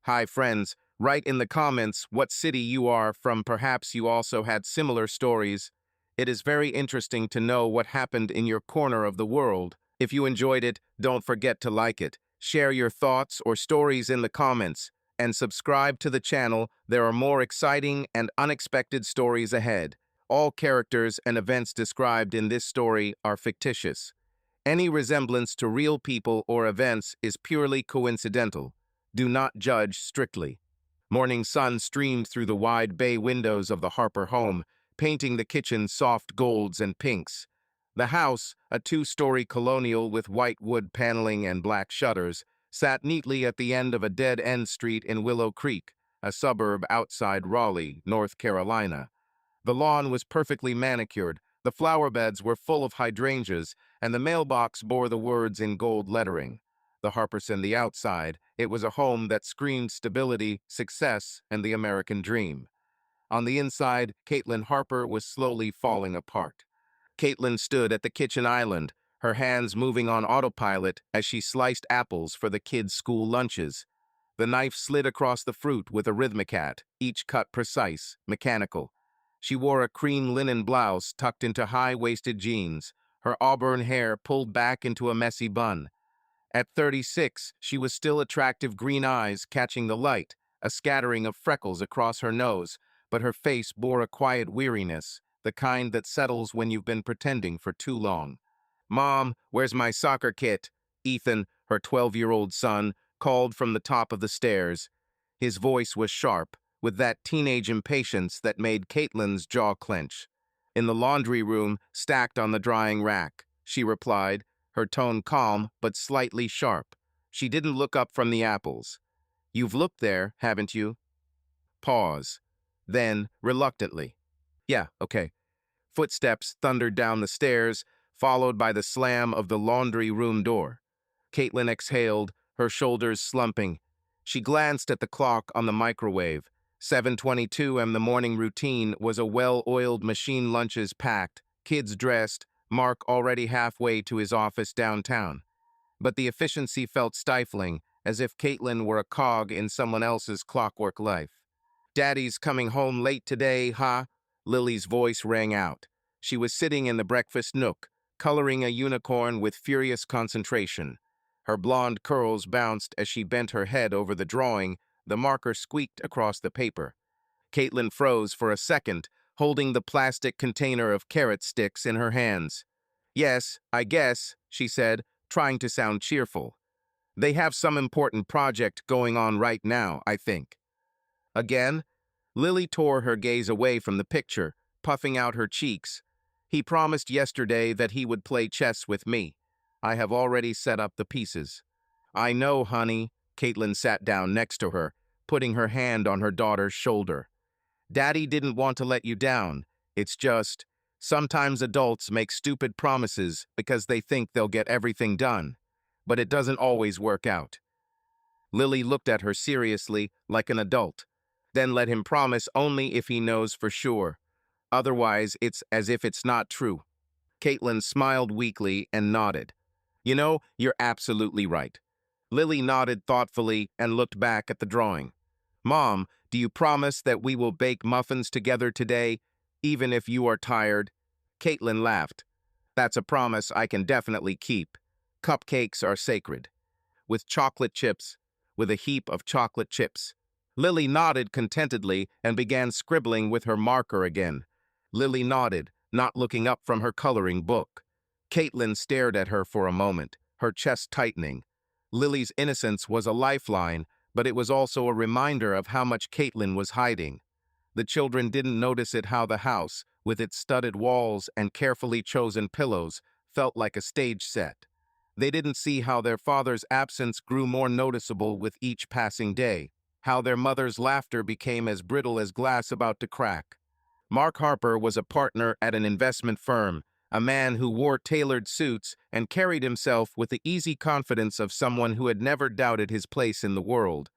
Hi, friends. Write in the comments what city you are from. Perhaps you also had similar stories. It is very interesting to know what happened in your corner of the world. If you enjoyed it, don't forget to like it. Share your thoughts or stories in the comments. And subscribe to the channel. There are more exciting and unexpected stories ahead. All characters and events described in this story are fictitious. Any resemblance to real people or events is purely coincidental. Do not judge strictly. Morning sun streamed through the wide bay windows of the Harper home, painting the kitchen soft golds and pinks. The house, a two-story colonial with white wood paneling and black shutters, sat neatly at the end of a dead-end street in Willow Creek, a suburb outside Raleigh, North Carolina. The lawn was perfectly manicured, the flower beds were full of hydrangeas, and the mailbox bore the words in gold lettering. The Harperson the outside, it was a home that screamed stability, success, and the American dream. On the inside, Caitlin Harper was slowly falling apart. Caitlin stood at the kitchen island, her hands moving on autopilot as she sliced apples for the kids' school lunches. The knife slid across the fruit with a rhythmicat, each cut precise, mechanical. She wore a cream linen blouse tucked into high-waisted jeans, her auburn hair pulled back into a messy bun. At 36, she was still attractive green eyes catching the light, a scattering of freckles across her nose, but her face bore a quiet weariness, the kind that settles when you've been pretending for too long. "Mom, where's my soccer kit?" Ethan, her 12-year-old son, called from the top of the stairs. His voice was sharp, with that teenage impatience that made Caitlin's jaw clench. "In the laundry room, stacked on the drying rack," she replied, her tone calm but slightly sharp. She didn't look up from the apples. "You've looked there, haven't you?" Pause. Then, reluctantly, "Yeah, okay." Footsteps thundered down the stairs, followed by the slam of the laundry room door. Caitlin exhaled, her shoulders slumping. She glanced at the clock on the microwave. 7:22 and the morning routine was a well-oiled machine, lunches packed, kids dressed, Mark already halfway to his office downtown. But the efficiency felt stifling, as if Caitlin were a cog in someone else's clockwork life. "Daddy's coming home late today, huh?" Lily's voice rang out. She was sitting in the breakfast nook, coloring a unicorn with furious concentration. Her blonde curls bounced as she bent her head over the drawing. The marker squeaked across the paper. Caitlin froze for a second, holding the plastic container of carrot sticks in her hands. "Yes, I guess," she said, trying to sound cheerful. "They have some important project going on right now, I think." Again? Lily tore her gaze away from the picture, puffing out her cheeks. "He promised yesterday that he would play chess with me. I have already set up the pieces." "I know, honey." Caitlin sat down next to her, putting her hand on her daughter's shoulder. "Daddy didn't want to let you down. It's just, sometimes adults make stupid promises because they think they'll get everything done. But it doesn't always work out." Lily looked at her seriously, like an adult. "Then let him promise only if he knows for sure. Otherwise, it's as if it's not true." Caitlin smiled weakly and nodded. "You know, you're absolutely right." Lily nodded thoughtfully and looked back at the drawing. "Mom, do you promise that we will bake muffins together today, even if you are tired?" Caitlin laughed. "That's a promise I can definitely keep. Cupcakes are sacred." "With chocolate chips." "With a heap of chocolate chips." Lily nodded contentedly and began scribbling with her marker again. Lily nodded, not looking up from her coloring book. Caitlin stared at her for a moment, her chest tightening. Lily's innocence was a lifeline, but it was also a reminder of how much Caitlin was hiding. The children didn't notice it how the house, with its studded walls and carefully chosen pillows, felt like a stage set. They didn't see how their father's absence grew more noticeable with each passing day, how their mother's laughter became as brittle as glass about to crack. Mark Harper was a partner at an investment firm, a man who wore tailored suits and carried himself with the easy confidence of someone who had never doubted his place in the world.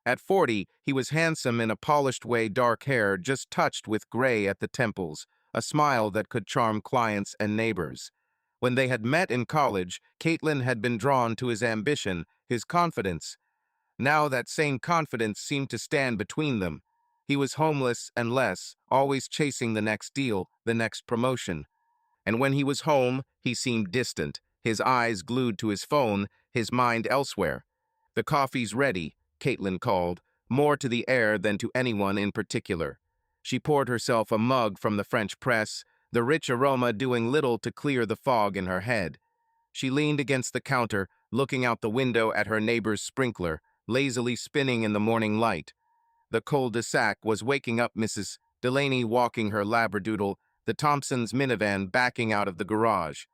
At 40, he was handsome in a polished way, dark hair just touched with gray at the temples, a smile that could charm clients and neighbors. When they had met in college, Caitlin had been drawn to his ambition, his confidence. Now that same confidence seemed to stand between them. He was homeless and less, always chasing the next deal, the next promotion. And when he was home, he seemed distant, his eyes glued to his phone, his mind elsewhere. "The coffee's ready," Caitlin called, more to the air than to anyone in particular. She poured herself a mug from the French press, the rich aroma doing little to clear the fog in her head. She leaned against the counter, looking out the window at her neighbor's sprinkler, lazily spinning in the morning light. The cul-de-sac was waking up Mrs. Delaney walking her labradoodle, the Thompsons' minivan backing out of the garage.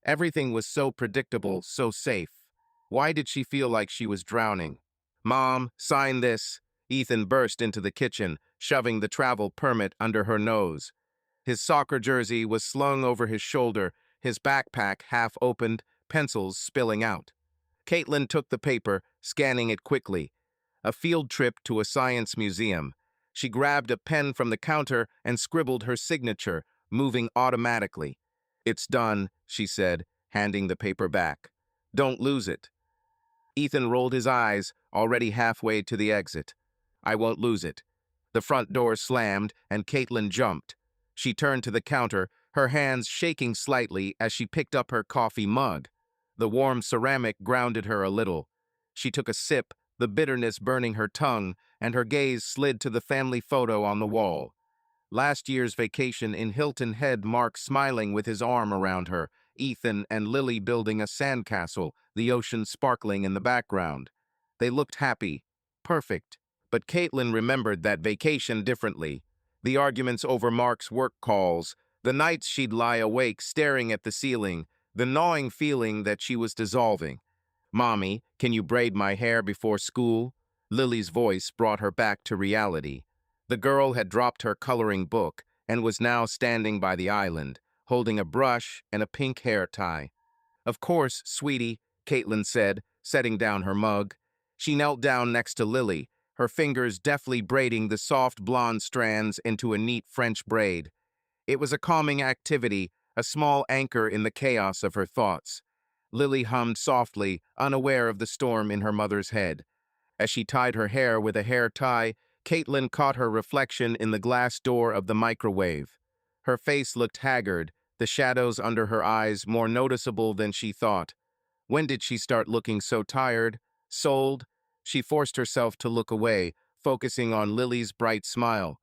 Everything was so predictable, so safe. Why did she feel like she was drowning? "Mom, sign this." Ethan burst into the kitchen, shoving the travel permit under her nose. His soccer jersey was slung over his shoulder, his backpack half opened, pencils spilling out. Caitlin took the paper, scanning it quickly. A field trip to a science museum. She grabbed a pen from the counter and scribbled her signature, moving automatically. "It's done," she said, handing the paper back. "Don't lose it." Ethan rolled his eyes, already halfway to the exit. "I won't lose it." The front door slammed, and Caitlin jumped. She turned to the counter, her hands shaking slightly as she picked up her coffee mug. The warm ceramic grounded her a little. She took a sip, the bitterness burning her tongue, and her gaze slid to the family photo on the wall. Last year's vacation in Hilton Head, Mark smiling with his arm around her, Ethan and Lily building a sandcastle, the ocean sparkling in the background. They looked happy, perfect. But Caitlin remembered that vacation differently. The arguments over Mark's work calls, the nights she'd lie awake staring at the ceiling, the gnawing feeling that she was dissolving. "Mommy, can you braid my hair before school?" Lily's voice brought her back to reality. The girl had dropped her coloring book and was now standing by the island, holding a brush and a pink hair tie. "Of course, sweetie," Caitlin said, setting down her mug. She knelt down next to Lily, her fingers deftly braiding the soft blonde strands into a neat French braid. It was a calming activity, a small anchor in the chaos of her thoughts. Lily hummed softly, unaware of the storm in her mother's head. As she tied her hair with a hair tie, Caitlin caught her reflection in the glass door of the microwave. Her face looked haggard, the shadows under her eyes more noticeable than she thought. When did she start looking so tired? Sold? She forced herself to look away, focusing on Lily's bright smile.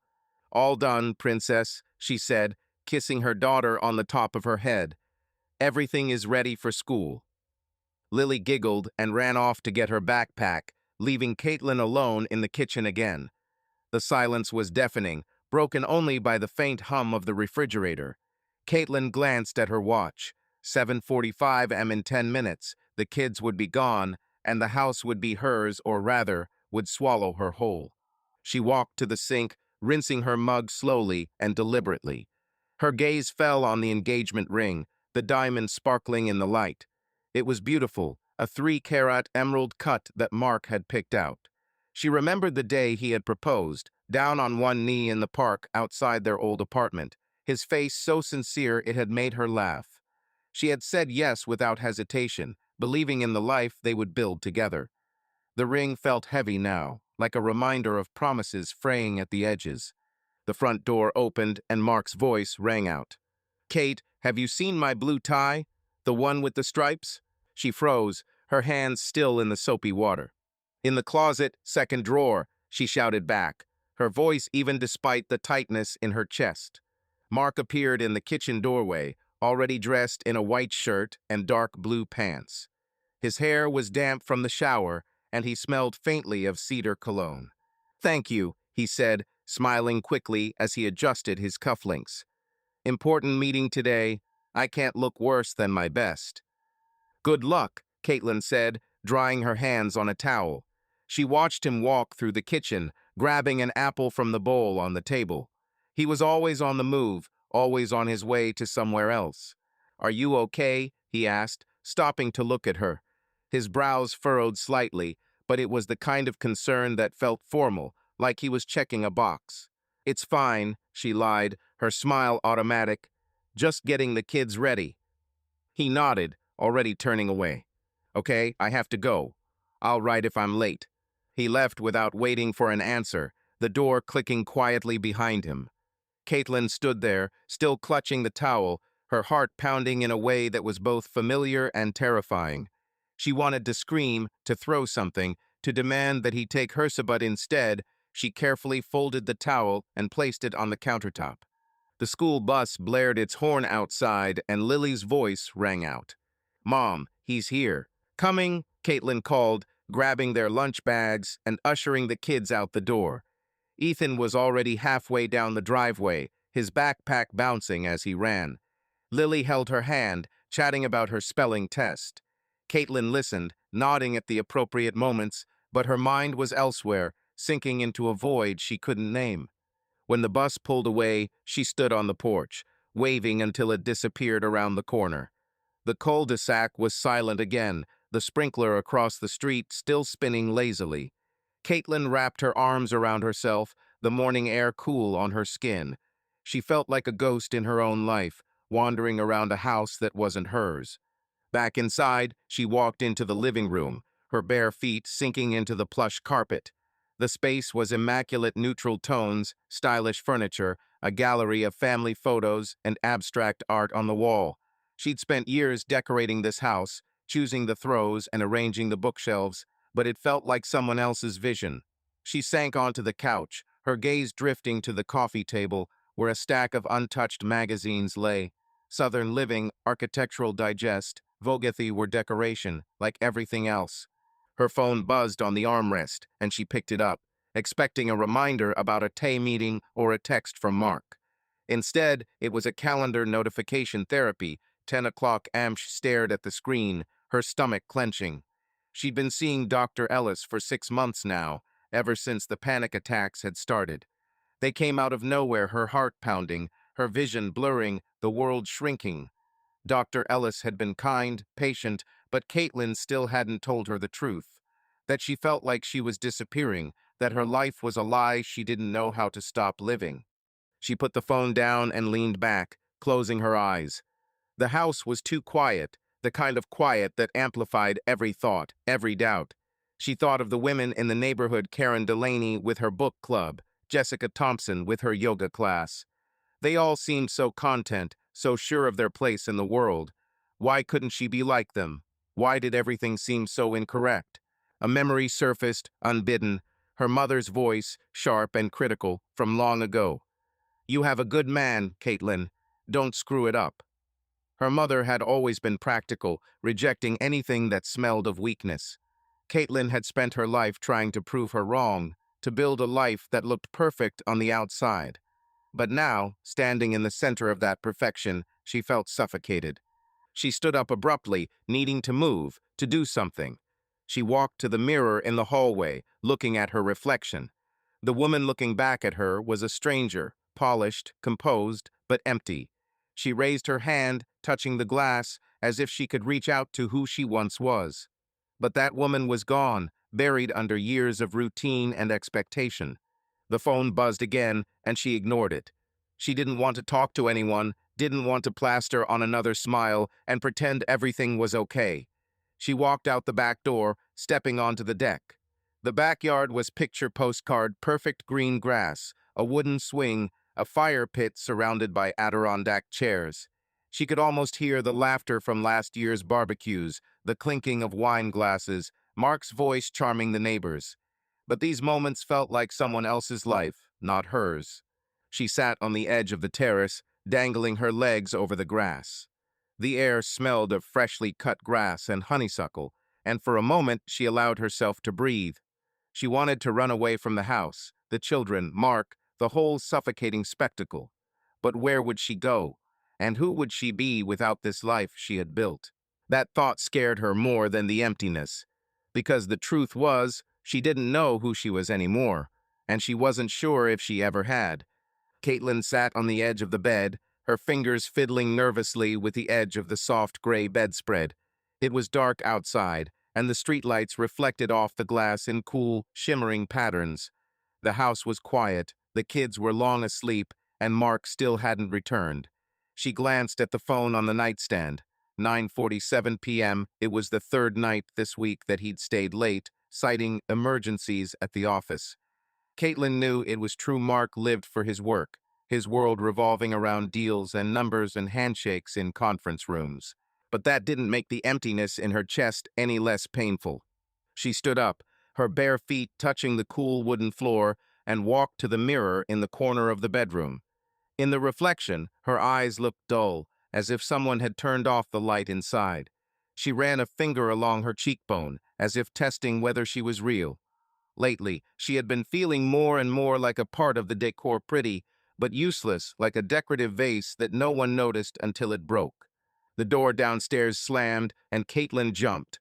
"All done, princess," she said, kissing her daughter on the top of her head. "Everything is ready for school." Lily giggled and ran off to get her backpack, leaving Caitlin alone in the kitchen again. The silence was deafening, broken only by the faint hum of the refrigerator. Caitlin glanced at her watch. 7:45 am in 10 minutes. The kids would be gone, and the house would be hers, or rather, would swallow her whole. She walked to the sink, rinsing her mug slowly and deliberately. Her gaze fell on the engagement ring, the diamond sparkling in the light. It was beautiful, a 3-carat emerald cut that Mark had picked out. She remembered the day he had proposed, down on one knee in the park outside their old apartment, his face so sincere it had made her laugh. She had said yes without hesitation, believing in the life they would build together. The ring felt heavy now, like a reminder of promises fraying at the edges. The front door opened and Mark's voice rang out. "Kate, have you seen my blue tie? The one with the stripes?" She froze, her hands still in the soapy water. "In the closet, second drawer," she shouted back, her voice even despite the tightness in her chest. Mark appeared in the kitchen doorway, already dressed in a white shirt and dark blue pants. His hair was damp from the shower, and he smelled faintly of cedar cologne. "Thank you," he said, smiling quickly as he adjusted his cufflinks. "Important meeting today. I can't look worse than my best." "Good luck," Caitlin said, drying her hands on a towel. She watched him walk through the kitchen, grabbing an apple from the bowl on the table. He was always on the move, always on his way to somewhere else. "Are you okay?" he asked, stopping to look at her. His brows furrowed slightly, but it was the kind of concern that felt formal, like he was checking a box. "It's fine," she lied, her smile automatic. "Just getting the kids ready." He nodded, already turning away. "Okay, I have to go. I'll write if I'm late." He left without waiting for an answer, the door clicking quietly behind him. Caitlin stood there, still clutching the towel, her heart pounding in a way that was both familiar and terrifying. She wanted to scream, to throw something, to demand that he take hers, but instead, she carefully folded the towel and placed it on the countertop. The school bus blared its horn outside, and Lily's voice rang out. "Mom, he's here." "Coming," Caitlin called, grabbing their lunch bags and ushering the kids out the door. Ethan was already halfway down the driveway, his backpack bouncing as he ran. Lily held her hand, chatting about her spelling test. Caitlin listened, nodding at the appropriate moments, but her mind was elsewhere, sinking into a void she couldn't name. When the bus pulled away, she stood on the porch, waving until it disappeared around the corner. The cul-de-sac was silent again, the sprinkler across the street still spinning lazily. Caitlin wrapped her arms around herself, the morning air cool on her skin. She felt like a ghost in her own life, wandering around a house that wasn't hers. Back inside, she walked into the living room, her bare feet sinking into the plush carpet. The space was immaculate neutral tones, stylish furniture, a gallery of family photos, and abstract art on the wall. She'd spent years decorating this house, choosing the throws and arranging the bookshelves, but it felt like someone else's vision. She sank onto the couch, her gaze drifting to the coffee table, where a stack of untouched magazines lay. Southern Living, Architectural Digest, Vogathy were decoration, like everything else. Her phone buzzed on the armrest, and she picked it up, expecting a reminder about a Tay meeting or a text from Mark. Instead, it was a calendar notification therapy. 10 o'clock. Amsh stared at the screen, her stomach clenching. She'd been seeing Dr. Ellis for 6 months now, ever since the panic attacks had started. They came out of nowhere, her heart pounding, her vision blurring, the world shrinking. Dr. Ellis had been kind, patient, but Caitlin still hadn't told her the truth. That she felt like she was disappearing, that her life was a lie she didn't know how to stop living. She put the phone down and leaned back, closing her eyes. The house was too quiet, the kind of quiet that amplified every thought, every doubt. She thought of the women in the neighborhood, Karen Delaney with her book club, Jessica Thompson with her yoga class. They all seemed so content, so sure of their place in the world. Why couldn't she be like them? Why did everything seem so incorrect? A memory surfaced, unbidden, her mother's voice, sharp and critical, from long ago. "You have a good man, Caitlin. Don't screw it up." Her mother had always been practical, rejecting anything that smelled of weakness. Caitlin had spent her life trying to prove her wrong, to build a life that looked perfect on the outside. But now, standing in the center of that perfection, she felt suffocated. She stood up abruptly, needing to move, to do something. She walked to the mirror in the hallway, looking at her reflection. The woman looking back at her was a stranger, polished, composed, but empty. She raised her hand, touching the glass, as if she could reach out to who she once was. But that woman was gone, buried under years of routine and expectation. The phone buzzed again, and she ignored it. She didn't want to talk to anyone, didn't want to plaster on another smile and pretend everything was okay. She walked out the back door, stepping onto the deck. The backyard was picture postcard, perfect green grass, a wooden swing, a fire pit surrounded by Adirondack chairs. She could almost hear the laughter from last year's barbecues, the clinking of wine glasses, Mark's voice charming the neighbors. But these moments felt like someone else's life, not hers. She sat on the edge of the terrace, dangling her legs over the grass. The air smelled of freshly cut grass and honeysuckle, and for a moment she allowed herself to breathe. She wanted to run away from the house, the children, Mark, the whole suffocating spectacle. But where would she go? And who would she be without this life she had built? That thought scared her more than the emptiness. Because the truth was, she didn't know who she was anymore, and she wasn't sure if she ever had. Caitlin sat on the edge of the bed, her fingers fiddling nervously with the edge of the soft gray bedspread. It was dark outside, and the streetlights reflected off the glass in cool, shimmering patterns. The house was quiet, the kids were long asleep, and Mark still hadn't returned. She glanced at the phone on the nightstand. 9:47 p.m. It was the third night this week that he'd stayed late, citing emergencies at the office. Caitlin knew it was true. Mark lived for his work, his world revolving around deals and numbers and handshakes in conference rooms. But that didn't make the emptiness in her chest any less painful. She stood up, her bare feet touching the cool wooden floor, and walked to the mirror in the corner of the bedroom. In the reflection, her eyes looked dull, as if someone had turned off the light inside. She ran a finger along her cheekbone, as if testing whether she was real. Lately, she had been feeling more and more like a part of the decor, pretty, but useless, like a decorative vase that no one noticed until it broke. The door downstairs slammed, and Caitlin jumped.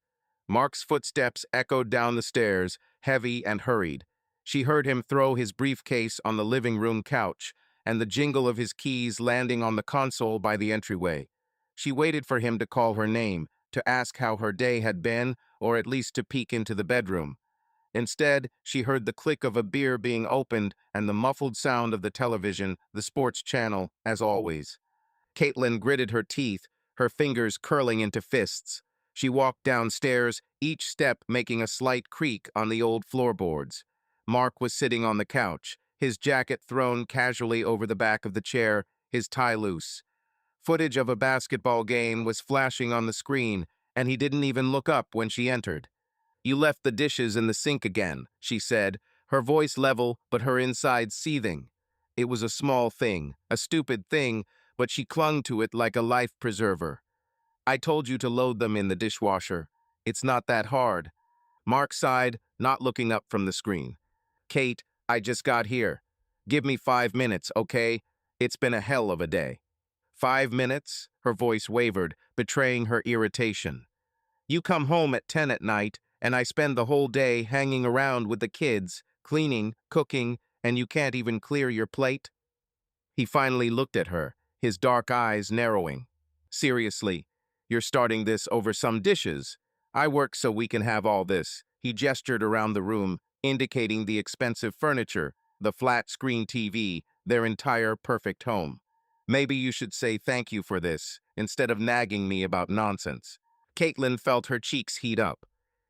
Mark's footsteps echoed down the stairs, heavy and hurried. She heard him throw his briefcase on the living room couch, and the jingle of his keys landing on the console by the entryway. She waited for him to call her name, to ask how her day had been, or at least to peek into the bedroom. Instead, she heard the click of a beer being opened and the muffled sound of the television, the sports channel, as always. Caitlin gritted her teeth, her fingers curling into fists. She walked downstairs, each step making a slight creak on the old floorboards. Mark was sitting on the couch, his jacket thrown casually over the back of the chair, his tie loose. Footage of a basketball game was flashing on the screen, and he didn't even look up when she entered. "You left the dishes in the sink again," she said, her voice level but her insides seething. It was a small thing, a stupid thing, but she clung to it like a life preserver. "I told you to load them in the dishwasher. It's not that hard." Mark sighed, not looking up from the screen. "Kate, I just got here. Give me 5 minutes, okay? It's been a hell of a day." 5 minutes? Her voice wavered, betraying her irritation. "You come home at 10 at night, and I spend the whole day hanging around with the kids, cleaning, cooking, and you can't even clear your plate?" He finally looked at her, his dark eyes narrowing. "Seriously, you're starting this over some dishes? I work so we can have all this." He gestured around the room, indicating the expensive furniture, the flat-screen TV, their entire perfect home. "Maybe you should say thank you for this, instead of nagging me about nonsense." Caitlin felt her cheeks heat up.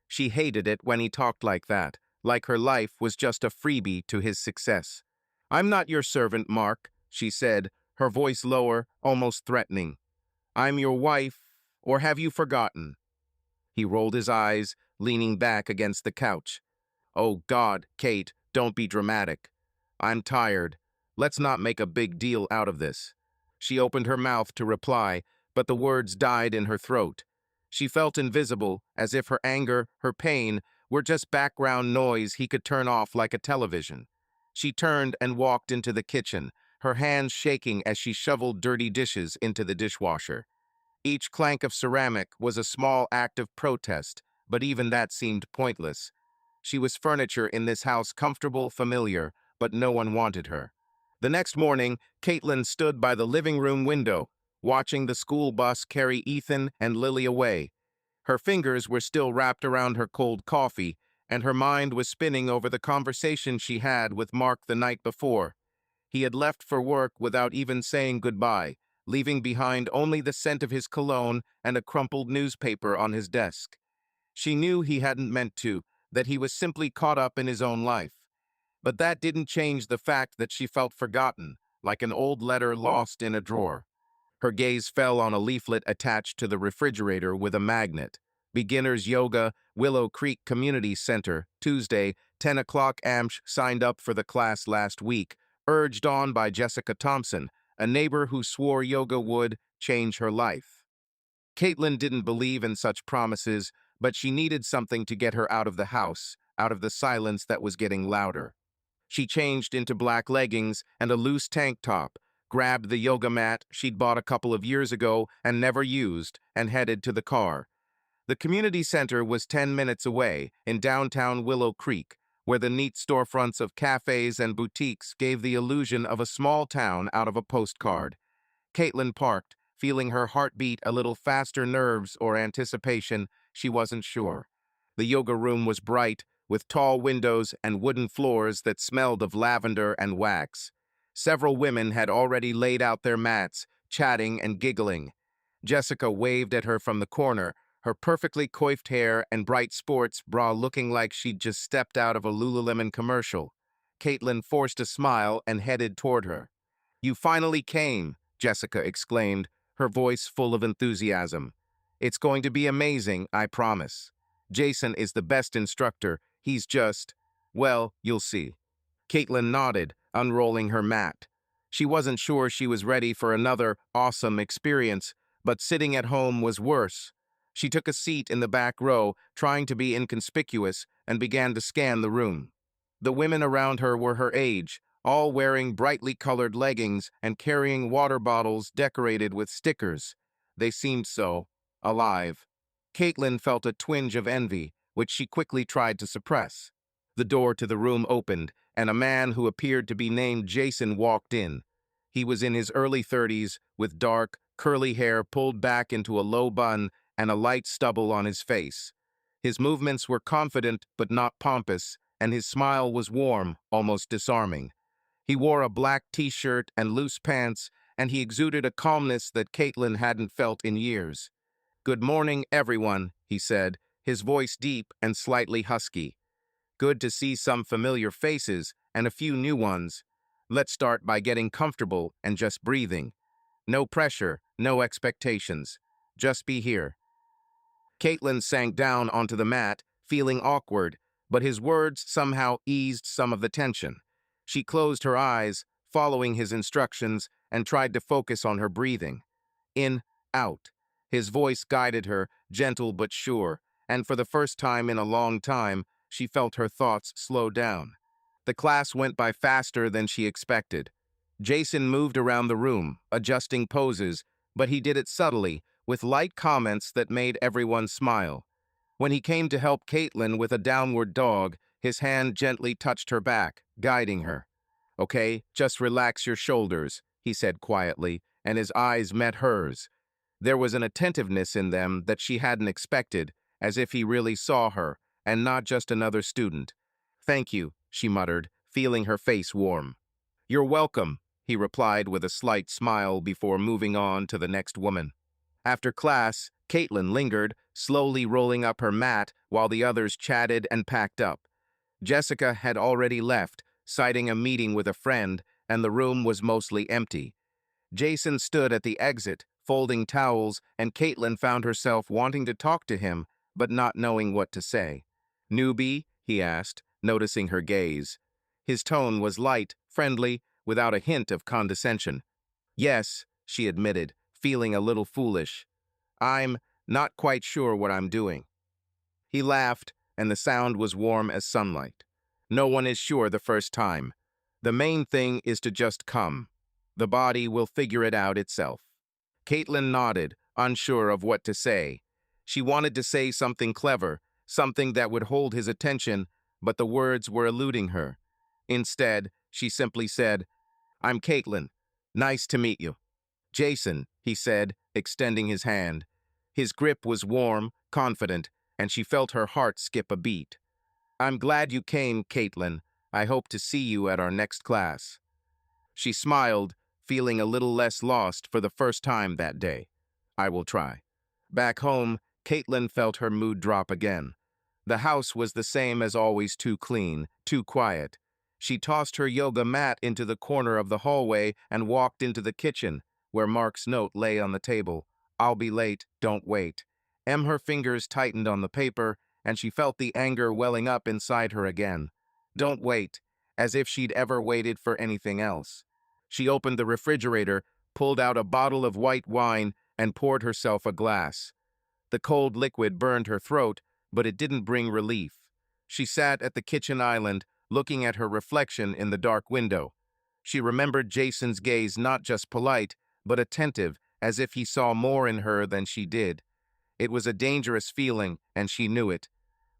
She hated it when he talked like that, like her life was just a freebie to his success. "I'm not your servant, Mark," she said, her voice lower, almost threatening. "I'm your wife, or have you forgotten?" He rolled his eyes, leaning back against the couch. "Oh God, Kate, don't be dramatic. I'm tired. Let's not make a big deal out of this." She opened her mouth to reply, but the words died in her throat. She felt invisible, as if her anger, her pain, were just background noise he could turn off like a television. She turned and walked into the kitchen, her hands shaking as she shoveled dirty dishes into the dishwasher. Each clank of ceramic was a small act of protest, but even that seemed pointless. She was furniture in this house, comfortable, familiar, but no one wanted her. The next morning, Caitlin stood by the living room window, watching the school bus carry Ethan and Lily away. Her fingers were still wrapped around her cold coffee, and her mind was spinning over the conversation she had with Mark the night before. He had left for work without even saying goodbye, leaving behind only the scent of his cologne and a crumpled newspaper on his desk. She knew he hadn't meant to, that he was simply caught up in his own life. But that didn't change the fact that she felt forgotten, like an old letter lost in a drawer. Her gaze fell on a leaflet attached to the refrigerator with a magnet. "Beginners Yoga, Willow Creek Community Center, Tuesday, 10 o'clock. Amsh signed up for the class last week, urged on by Jessica Thompson, a neighbor who swore yoga would change her life." Caitlin didn't believe in such promises, but she needed something to get her out of the house, out of the silence that was getting louder. She changed into black leggings and a loose tank top, grabbed the yoga mat she'd bought a couple of years ago and never used, and headed to the car. The community center was 10 minutes away, in downtown Willow Creek, where the neat storefronts of cafes and boutiques gave the illusion of a small town out of a postcard. Caitlin parked, feeling her heartbeat a little faster, nerves or anticipation, she wasn't sure. The yoga room was bright, with tall windows and wooden floors that smelled of lavender and wax. Several women had already laid out their mats, chatting and giggling. Jessica waved at her from the corner, her perfectly coiffed hair and bright sports bra looking like she'd just stepped out of a Lululemon commercial. Caitlin forced a smile and headed toward her. "You finally came," Jessica exclaimed, her voice full of enthusiasm. "It's going to be amazing, I promise. Jason is the best instructor. He's just, well, you'll see." Caitlin nodded, unrolling her mat. She wasn't sure she was ready for another awesome experience, but sitting at home was worse. She took a seat in the back row, trying to be inconspicuous, and began to scan the room. The women around her were her age, all wearing brightly colored leggings and carrying water bottles decorated with stickers. They seemed so alive. Caitlin felt a twinge of envy, which she quickly tried to suppress. The door to the room opened, and a man who appeared to be named Jason walked in. He was in his early 30s, with dark, curly hair pulled back into a low bun and a light stubble on his face. His movements were confident but not pompous, and his smile was warm, almost disarming. He wore a black t-shirt and loose pants, and he exuded a calmness that Caitlin hadn't felt in years. "Good morning, everyone," he said, his voice deep and slightly husky. "Good to see some familiar faces and a few new ones. Let's start by getting comfortable and just breathing. No pressure, no expectations. Just be here." Caitlin sank down onto the mat, feeling awkward, but his words somehow eased some of the tension. She closed her eyes, following his instructions, and tried to focus on her breathing. In, out. His voice guided her, gentle but sure, and for the first time in a long time, she felt her thoughts slow down. The class went by faster than she expected. Jason moved around the room, adjusting poses, but he did it subtly, with light comments that made everyone smile. When he came to help Caitlin with a downward dog, his hand gently touched her back, guiding her. "Okay, just relax your shoulders," he said quietly, and his eyes met hers. There was an attentiveness in them that she hadn't expected, as if he really saw her, and not just another student. "Thank you," she muttered, feeling her face warm. "You're welcome," he replied with a slight smile before moving on to the next woman. After class, Caitlin lingered, slowly rolling up her mat while the others chatted and packed up. Jessica had already left, citing a meeting with a friend, and the room was mostly empty. Jason stood at the exit, folding towels, and Caitlin found herself wanting to talk to him, but not knowing what to say. "Newbie?" he asked, noticing her gaze. His tone was light, friendly, without a hint of condescension. "Yes," she admitted, feeling a little foolish. "I'm not quite sure what I'm doing." He laughed, and the sound was warm as sunlight. "No one is sure the first time. The main thing is to just come. The body will figure it out itself." Caitlin nodded, unsure of what to say. She wanted to say something clever, something that would hold his attention, but the words were eluding her. Instead, she simply said, "I'm Caitlin. Nice to meet you." "Jason," he said, extending his hand. His grip was warm, confident, and she felt her heart skip a beat. "I'm glad you came, Caitlin. I hope to see you at our next class." She smiled, feeling a little less lost for the first time that day. "I will try." Back home, Caitlin felt her mood drop again. The house was the same as always, too clean, too quiet. She tossed her yoga mat into the corner of the hallway and walked into the kitchen, where Mark's note lay on the table. "I'll be late, don't wait." Her fingers tightened on the paper, and she felt the anger welling up inside her again. Don't wait, as if she'd ever waited for anything else. She opened the refrigerator, pulled out a bottle of white wine, and poured herself a glass. The cold liquid burned her throat, but it didn't bring relief. She sat at the kitchen island, looking at her reflection in the dark window. She remembered Jason's gaze not just polite, but attentive, as if he saw more in her than she did. It was a dangerous feeling, and she knew it,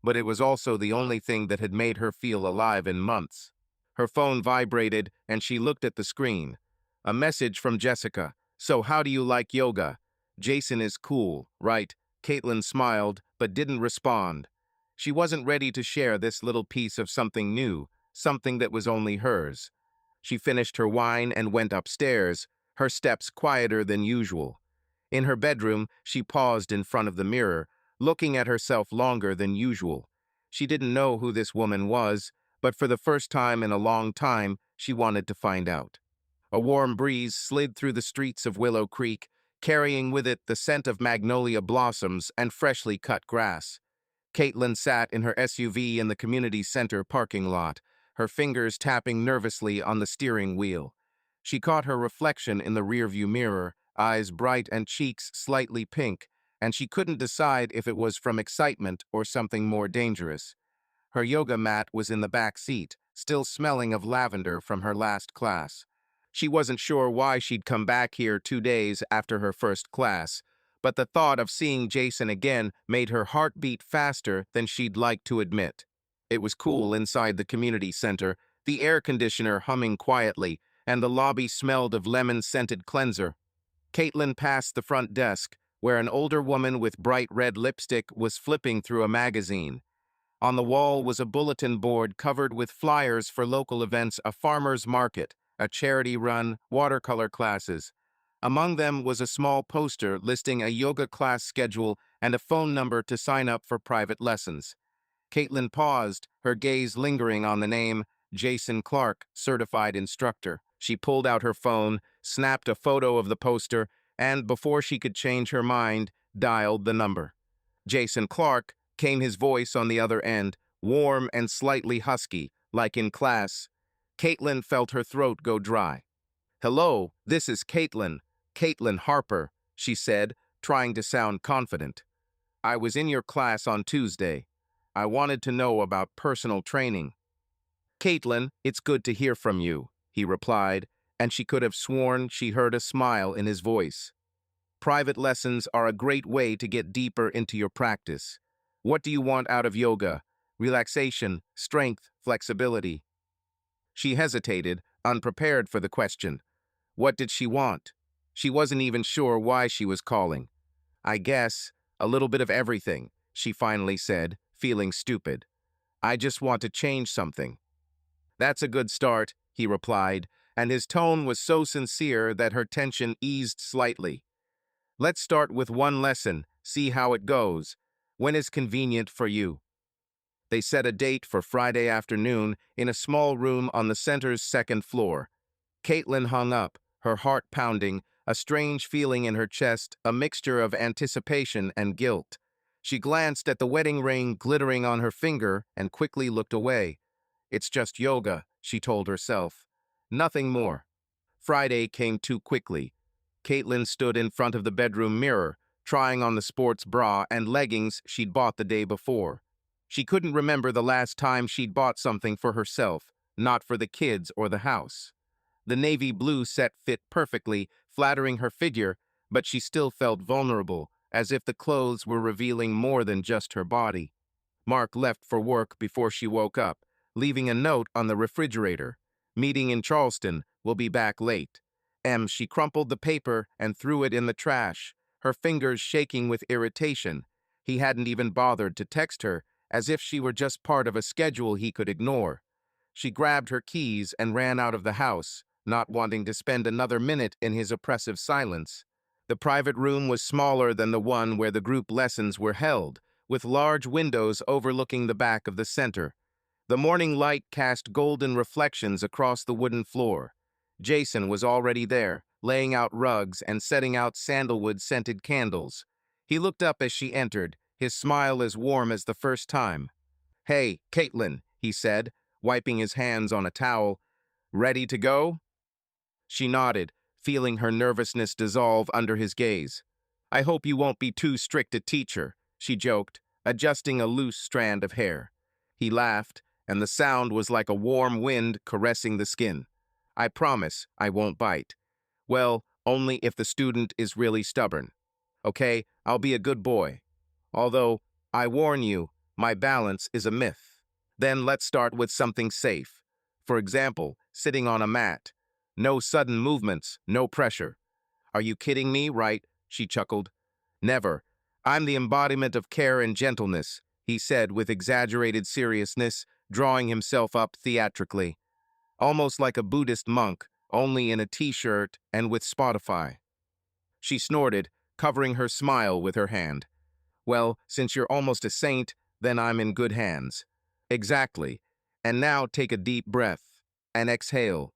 but it was also the only thing that had made her feel alive in months. Her phone vibrated, and she looked at the screen. A message from Jessica. "So how do you like yoga?" "Jason is cool, right?" Caitlin smiled, but didn't respond. She wasn't ready to share this little piece of something new, something that was only hers. She finished her wine and went upstairs, her steps quieter than usual. In her bedroom, she paused in front of the mirror, looking at herself longer than usual. She didn't know who this woman was, but for the first time in a long time, she wanted to find out. A warm breeze slid through the streets of Willow Creek, carrying with it the scent of magnolia blossoms and freshly cut grass. Caitlin sat in her SUV in the community center parking lot, her fingers tapping nervously on the steering wheel. She caught her reflection in the rearview mirror, eyes bright and cheeks slightly pink, and she couldn't decide if it was from excitement or something more dangerous. Her yoga mat was in the back seat, still smelling of lavender from her last class. She wasn't sure why she'd come back here 2 days after her first class, but the thought of seeing Jason again made her heart beat faster than she'd like to admit. It was cool inside the community center, the air conditioner humming quietly, and the lobby smelled of lemon-scented cleanser. Caitlin passed the front desk, where an older woman with bright red lipstick was flipping through a magazine. On the wall was a bulletin board covered with flyers for local events, a farmer's market, a charity-run, watercolor classes. Among them was a small poster listing a yoga class schedule and a phone number to sign up for private lessons. Caitlin paused, her gaze lingering on the name, Jason Clark, certified instructor. She pulled out her phone, snapped a photo of the poster, and before she could change her mind, dialed the number. Jason Clark, came his voice on the other end, warm and slightly husky, like in class. Caitlin felt her throat go dry. "Hello, this is Caitlin Harper," she said, trying to sound confident. "I was in your class on Tuesday. I wanted to know about personal training." "Caitlin, it's good to hear from you," he replied, and she could have sworn she heard a smile in his voice. "Private lessons are a great way to get deeper into your practice. What do you want out of yoga? Relaxation, strength, flexibility?" She hesitated, unprepared for the question. What did she want? She wasn't even sure why she was calling. "I guess, a little bit of everything," she finally said, feeling stupid. "I just want to change something." "That's a good start," he replied, and his tone was so sincere that her tension eased slightly. "Let's start with one lesson, see how it goes. When is convenient for you?" They set a date for Friday afternoon in a small room on the center's second floor. Caitlin hung up, her heart pounding, a strange feeling in her chest, a mixture of anticipation and guilt. She glanced at the wedding ring glittering on her finger and quickly looked away. "It's just yoga," she told herself. Nothing more. Friday came too quickly. Caitlin stood in front of the bedroom mirror, trying on the sports bra and leggings she'd bought the day before. She couldn't remember the last time she'd bought something for herself, not for the kids or the house. The navy blue set fit perfectly, flattering her figure, but she still felt vulnerable, as if the clothes were revealing more than just her body. Mark left for work before she woke up, leaving a note on the refrigerator. "Meeting in Charleston, will be back late." She crumpled the paper and threw it in the trash, her fingers shaking with irritation. He hadn't even bothered to text her, as if she were just part of a schedule he could ignore. She grabbed her keys and ran out of the house, not wanting to spend another minute in his oppressive silence. The private room was smaller than the one where the group lessons were held, with large windows overlooking the back of the center. The morning light cast golden reflections across the wooden floor. Jason was already there, laying out rugs and setting out sandalwood-scented candles. He looked up as she entered, his smile as warm as the first time. "Hey, Caitlin," he said, wiping his hands on a towel. "Ready to go?" She nodded, feeling her nervousness dissolve under his gaze. "I hope you won't be too strict a teacher," she joked, adjusting a loose strand of hair. He laughed, and the sound was like a warm wind caressing the skin. "I promise I won't bite." "Well, only if the student is really stubborn. Okay, I'll be a good boy. Although, I warn you, my balance is a myth." "Then let's start with something safe. For example, sitting on a mat. No sudden movements, no pressure." "Are you kidding me, right?" she chuckled. "Never. I'm the embodiment of care and gentleness," he said with exaggerated seriousness, drawing himself up theatrically. "Almost like a Buddhist monk, only in a t-shirt and with Spotify." She snorted, covering her smile with her hand. Well, since you're almost a saint, then I'm in good hands. Exactly. And now take a deep breath and exhale.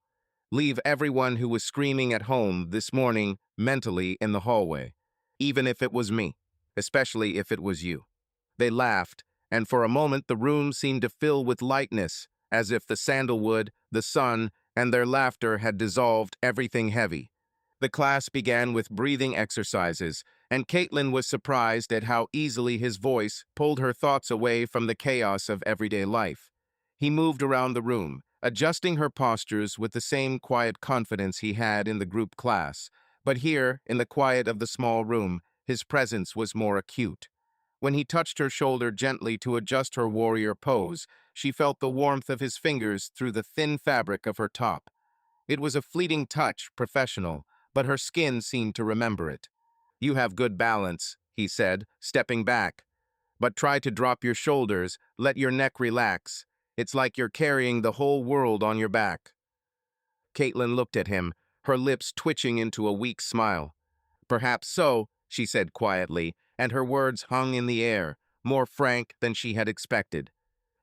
Leave everyone who was screaming at home this morning mentally in the hallway, even if it was me, especially if it was you. They laughed, and for a moment the room seemed to fill with lightness, as if the sandalwood, the sun, and their laughter had dissolved everything heavy. The class began with breathing exercises, and Caitlin was surprised at how easily his voice pulled her thoughts away from the chaos of everyday life. He moved around the room, adjusting her postures with the same quiet confidence he had in the group class. But here, in the quiet of the small room, his presence was more acute. When he touched her shoulder gently to adjust her warrior pose, she felt the warmth of his fingers through the thin fabric of her top. It was a fleeting touch, professional, but her skin seemed to remember it. "You have good balance," he said, stepping back. "But try to drop your shoulders, let your neck relax. It's like you're carrying the whole world on your back." Caitlin looked at him, her lips twitching into a weak smile. "Perhaps so," she said quietly, and her words hung in the air, more frank than she had expected.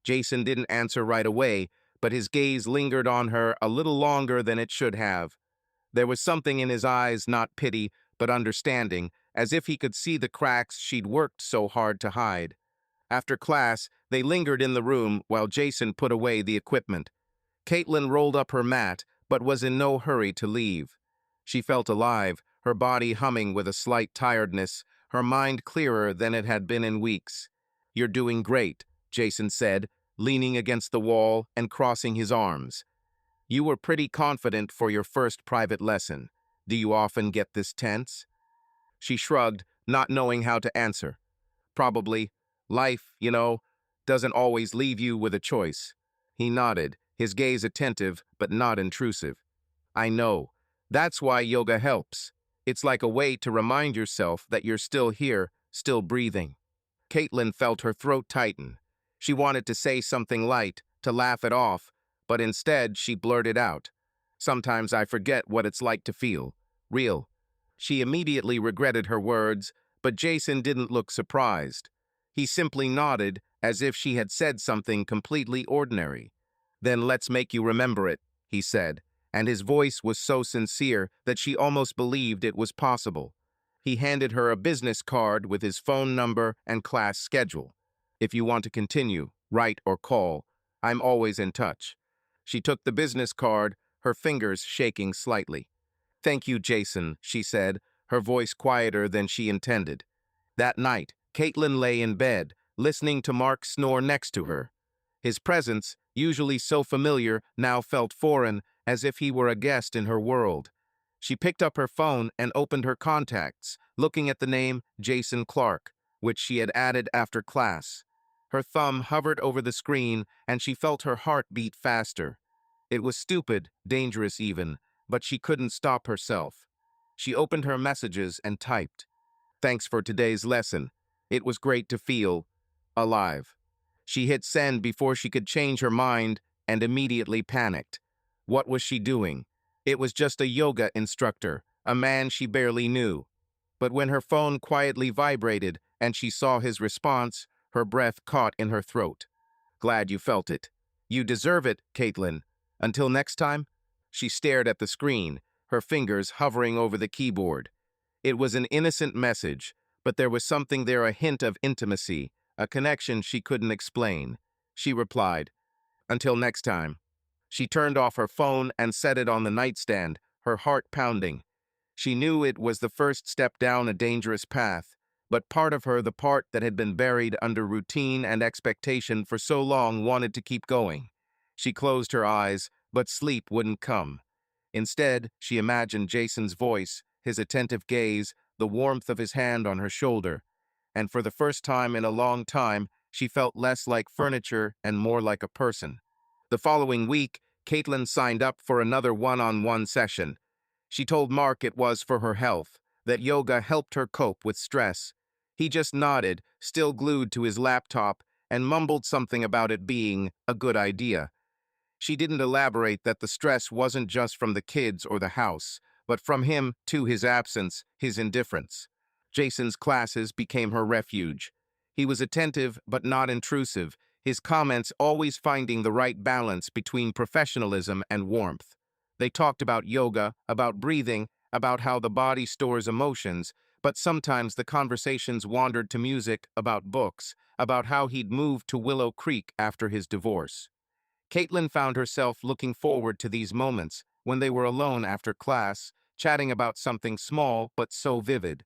Jason didn't answer right away, but his gaze lingered on her a little longer than it should have. There was something in his eyes, not pity, but understanding, as if he could see the cracks she'd worked so hard to hide. After class, they lingered in the room while Jason put away the equipment. Caitlin rolled up her mat, but was in no hurry to leave. She felt alive, her body humming with a slight tiredness, her mind clearer than it had been in weeks. "You're doing great," Jason said, leaning against the wall and crossing his arms. "You were pretty confident for your first private lesson. Do you often get this tense?" She shrugged, not knowing how to answer. "Probably. Life, doesn't always leave you with a choice." He nodded, his gaze attentive but not intrusive. "I know. That's why yoga helps. It's like a way to remind yourself that you're still here, still breathing." Caitlin felt her throat tighten. She wanted to say something light, to laugh it off, but instead she blurted out, "Sometimes I forget what it's like to feel real." She immediately regretted her words, but Jason didn't look surprised. He simply nodded, as if she had said something completely ordinary. "Then let's make you remember it," he said, and his voice was so sincere that she almost believed it was possible. He handed her a business card with his phone number and class schedule. "If you want to continue, write or call. I'm always in touch." She took the business card, her fingers shaking slightly. "Thank you, Jason," she said, her voice quieter than she intended. That night, Caitlin lay in bed, listening to Mark snore next to her. His presence, usually so familiar, now felt foreign, as if he were a guest in her world. She picked up her phone and opened her contacts, looking at the name Jason Clark, which she had added after class. Her thumb hovered over the screen, and she felt her heart beat faster. It was stupid, dangerous even, but she couldn't stop herself. She opened her messages and typed, "Thanks for today's lesson. It was great to feel alive." She hit send before she could change her mind and immediately panicked. What was she doing? It was just a yoga instructor, a man she barely knew. But when her phone quietly vibrated and she saw his response, her breath caught in her throat. "Glad you felt it. You deserve it, Caitlin. Until next time." She stared at the screen, her fingers hovering over the keyboard. It was an innocent message, but there was something there, a hint of intimacy, a connection she couldn't explain. She replied, "Until next time." She turned off her phone and set it on the nightstand, her heart pounding. She knew it was the first step down a dangerous path, but part of her, the part that had been buried under routine and expectation for so long, wanted to keep going. She closed her eyes, but sleep wouldn't come. Instead, she imagined Jason's voice, his attentive gaze, the warmth of his hand on her shoulder. And for the first time in a long time, she felt less like furniture and more like a person. The following week, Caitlin signed up for another one-on-one session. She told Mark it was for her health, that yoga helped her cope with stress. He just nodded, still glued to his laptop, and mumbled something about it being a good idea. She didn't elaborate that the stress wasn't just from the kids or the house, but from him too, his absence, his indifference. Jason's classes became her refuge. He was attentive but not intrusive, his comments always finding the right balance between professionalism and warmth. They talked about yoga, about breathing, about how the body stores emotions, but sometimes the conversations wandered to music, about books, about how he'd moved to Willow Creek after his divorce. Caitlin found herself looking forward to these moments when they were alone after class, chatting about something small but so vivid.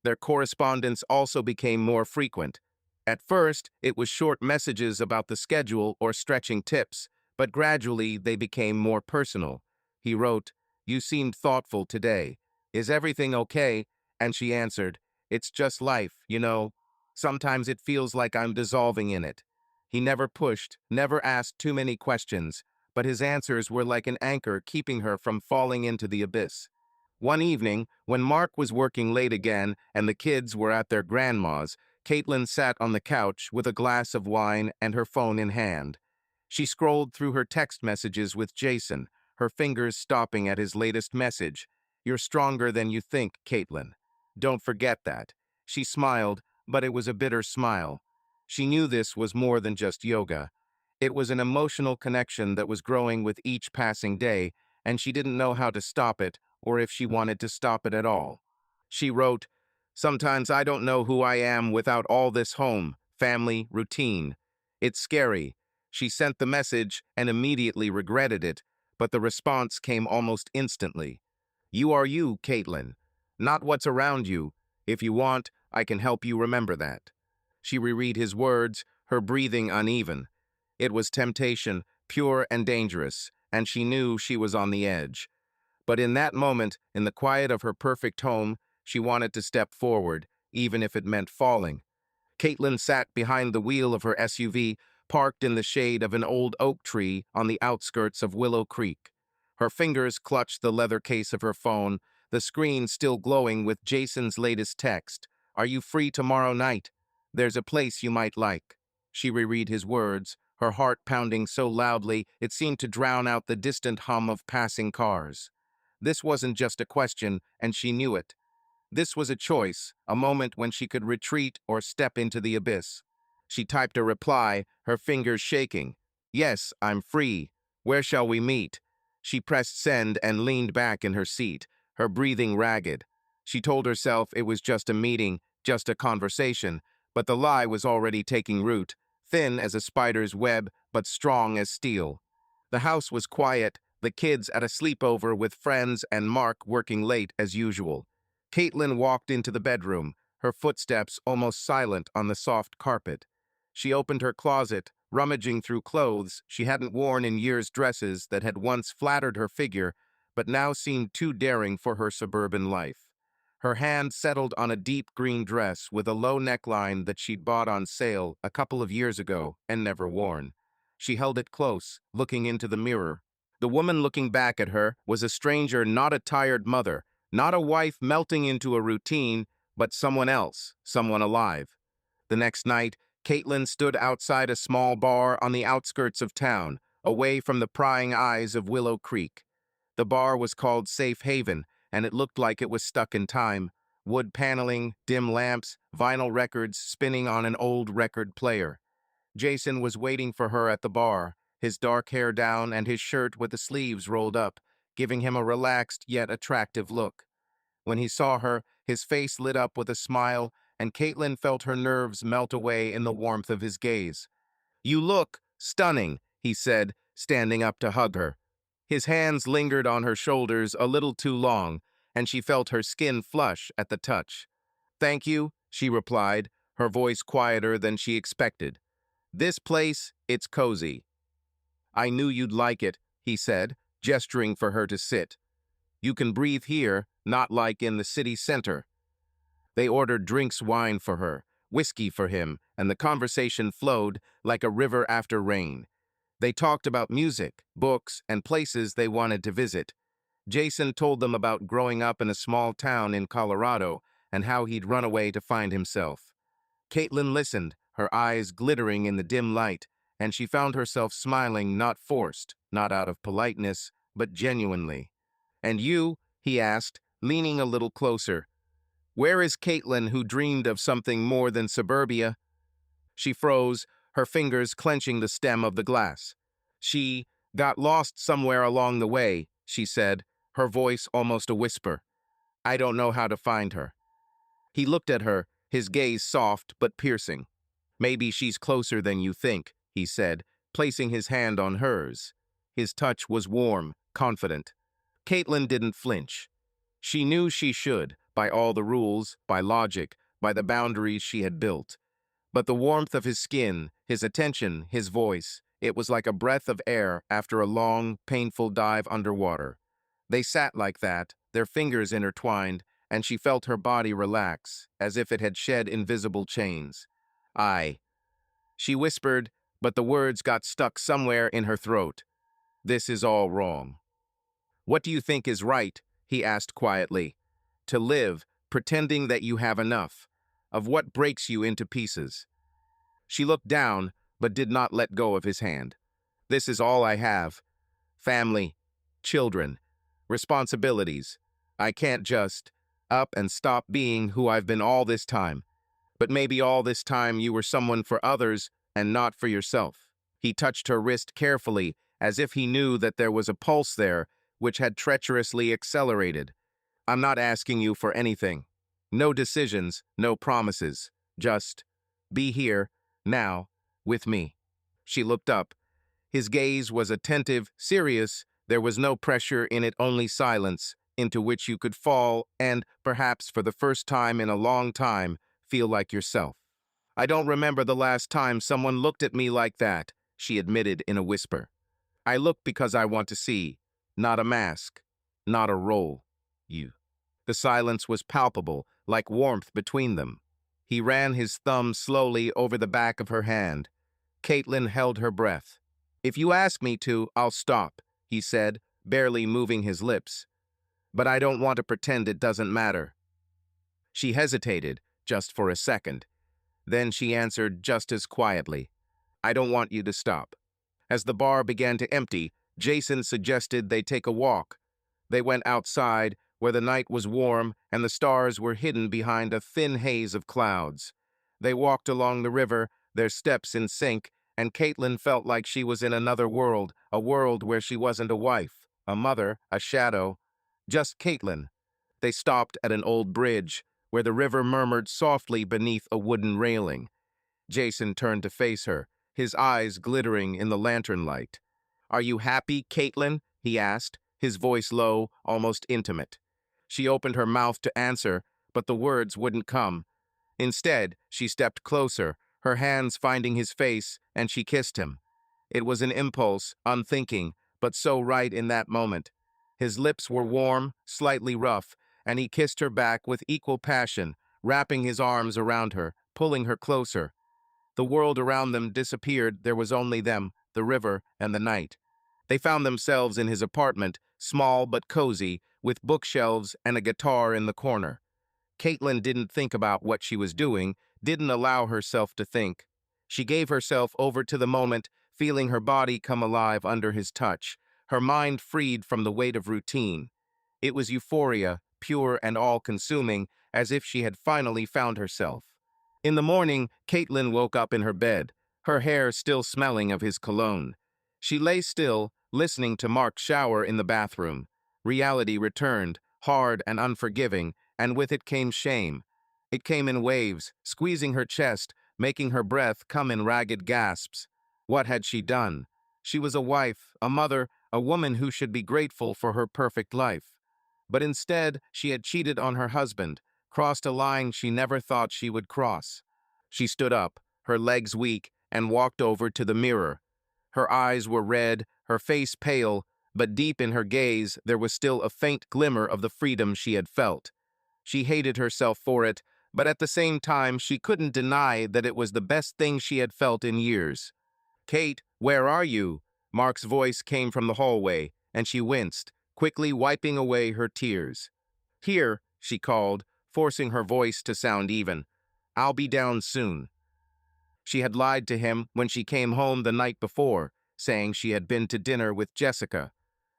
Their correspondence also became more frequent. At first, it was short messages about the schedule or stretching tips, but gradually they became more personal. He wrote, "You seemed thoughtful today. Is everything okay?" And she answered, "It's just life, you know. Sometimes it feels like I'm dissolving in it." He never pushed, never asked too many questions, but his answers were like an anchor keeping her from falling into the abyss. One evening, when Mark was working late again and the kids were at their grandma's, Caitlin sat on the couch with a glass of wine and her phone in hand. She scrolled through her text messages with Jason, her fingers stopping at his latest message. "You're stronger than you think, Caitlin. Don't forget that." She smiled, but it was a bitter smile. She knew this was more than just yoga. It was an emotional connection that was growing with each passing day, and she didn't know how to stop it or if she wanted to stop it at all. She wrote, "Sometimes I don't know who I am without all this home, family, routine. It's scary." She sent the message and immediately regretted it, but the response came almost instantly. "You are you, Caitlin, not what's around you. If you want, I can help you remember that." She reread his words, her breathing uneven. It was temptation, pure and dangerous, and she knew she was on the edge. But in that moment, in the quiet of her perfect home, she wanted to step forward, even if it meant falling. Caitlin sat behind the wheel of her SUV, parked in the shade of an old oak tree on the outskirts of Willow Creek. Her fingers clutched the leather case of her phone, the screen still glowing with Jason's latest text. "Are you free tomorrow night? There's a place you might like." She reread his words, her heart pounding so loudly it seemed to drown out the distant hum of passing cars. This wasn't just a question, and she knew it. This was a choice, a moment when she could retreat or step into the abyss. She typed a reply, her fingers shaking. "Yes, I'm free. Where shall we meet?" She pressed send and leaned back in her seat, her breathing ragged. She told herself it was just a meeting, just a conversation, but the lie was already taking root, thin as a spider's web, but strong as steel. The house was quiet, the kids at a sleepover with friends and Mark working late as usual. Caitlin walked into the bedroom, her footsteps almost silent on the soft carpet. She opened her closet, rummaging through clothes she hadn't worn in years, dresses that had once flattered her figure, but now seemed too daring for her suburban life. Her hand settled on a deep green dress with a low neckline that she'd bought on sale a couple of years ago and never worn. She held it close, looking into the mirror. The woman looking back at her was a stranger, not a tired mother, not a wife melting into a routine, but someone else, someone alive. The next night, Caitlin stood outside a small bar on the outskirts of town, away from the prying eyes of Willow Creek. The bar was called Safe Haven, and it looked like it was stuck in time. Wood paneling, dim lamps, vinyl records spinning on an old record player. Jason was waiting for her at the bar, his dark hair down and his shirt with the sleeves rolled up, giving him a relaxed yet attractive look. When he saw her, his face lit up with a smile, and Caitlin felt her nerves melt away in the warmth of his gaze. "You look stunning," he said, standing up to hug her. His hands lingered on her shoulders a little too long, and she felt her skin flush at the touch. "Thank you," she replied, her voice quieter than she expected. "This place, it's cozy." "I knew you'd like it," he said, gesturing for her to sit. "You can breathe here, not like in the city center." They ordered drinks, wine for her, whiskey for him, and the conversation flowed like a river after rain. They talked about music, books, and places they wanted to visit. Jason told them about growing up in a small town in Colorado and how he'd run away to find himself. Caitlin listened, her eyes glittering in the dim light, and she found herself smiling, not forced, not out of politeness, but genuinely. "And you?" he asked, leaning a little closer. "Where is Caitlin who dreamed of something more than suburbia?" She froze, her fingers clenching the stem of the glass. She got lost somewhere along the way, she said, her voice almost a whisper. I don't know how to find her. He looked at her, his gaze soft but piercing. Maybe she's closer than you think, he said, placing his hand on hers. His touch was warm, confident. Caitlin didn't flinch. She knew she should, by all the rules, by logic, by the boundaries she had built. But the warmth of his skin, his attention, his voice, it was like a breath of air after a long, painful dive underwater. They sat like that, their fingers intertwined, and she felt her body relax, as if it had shed invisible chains. I. She whispered, but the words got stuck somewhere in her throat. This is all wrong. What do you think is right? He asked quietly. To live, pretending that you have enough. Of what breaks you into pieces. She looked down, but did not let go of his hand. This is all I have. Family, children, responsibilities. I can't just up and stop being who I've been all this time. But maybe all this time you were someone for others and not for yourself. He touched her wrist carefully, as if he knew that there was a pulse there, which had treacherously accelerated. I'm not asking you for anything. No decisions, no promises. Just be here, now, with me. She looked up. His gaze was attentive, serious. There was no pressure in it, only silence, into which you could fall and, perhaps for the first time in a long time, feel like yourself. I don't remember the last time someone looked at me like that, she admitted in a whisper. I look because I want to see, not a mask, not a role. You. The silence was palpable, like warmth between them. He ran his thumb slowly over the back of her hand. Caitlin held her breath. If you ask me to, I'll stop, he said, barely moving his lips. But I don't want to pretend it doesn't matter. She hesitated, just for a second. Then she answered just as quietly, I don't want you to stop. As the bar began to empty, Jason suggested they take a walk. They went outside, where the night was warm and the stars were hidden behind a thin haze of clouds. They walked along the river, their steps in sync, and Caitlin felt like she was in another world, a world where she wasn't a wife, a mother, a shadow, just Caitlin. They stopped at an old bridge, where the river murmured softly beneath a wooden railing. Jason turned to face her, his eyes glittering in the lantern light. Are you happy, Caitlin? He asked, his voice low, almost intimate. She opened her mouth to answer, but the words wouldn't come. Instead, she stepped closer, her hands finding his face, and she kissed him. It was an impulse, unthinking, but so right in that moment. His lips were warm, slightly rough, and he kissed her back with equal passion, wrapping his arms around her, pulling her closer. The world around them disappeared, there was only them, the river, and the night. They found themselves in his apartment, small but cozy, with bookshelves and a guitar in the corner. Caitlin didn't think about what she was doing, didn't allow herself to think. She gave herself over to the moment, feeling her body come alive under his touch, her mind freed from the weight of routine. It was euphoria, pure and all-consuming, as if she had finally found herself. In the morning, Caitlin woke up in her bed, her hair still smelling of his cologne. She lay still, listening to Mark's shower in the bathroom. Reality returned, hard and unforgiving, and with it came shame. It came in waves, squeezing her chest, making her breath come in ragged gasps. What had she done? She was a wife, a mother, a woman who should be grateful for her perfect life. But instead, she had cheated on her husband, crossed a line she never thought she would cross. She stood up, her legs weak, and walked over to the mirror. Her eyes were red, her face pale, but deep in her gaze there was still a faint glimmer of the freedom she had felt. She hated herself for it, but at the same time she couldn't deny that it was the best thing she had felt in years. Kate, where are you? Mark's voice came from the hallway, and she winced, quickly wiping away her tears. Here, she called, forcing her voice to sound even. I'll be down soon. She had lied to him when she came home the night before, saying she had been to dinner with Jessica.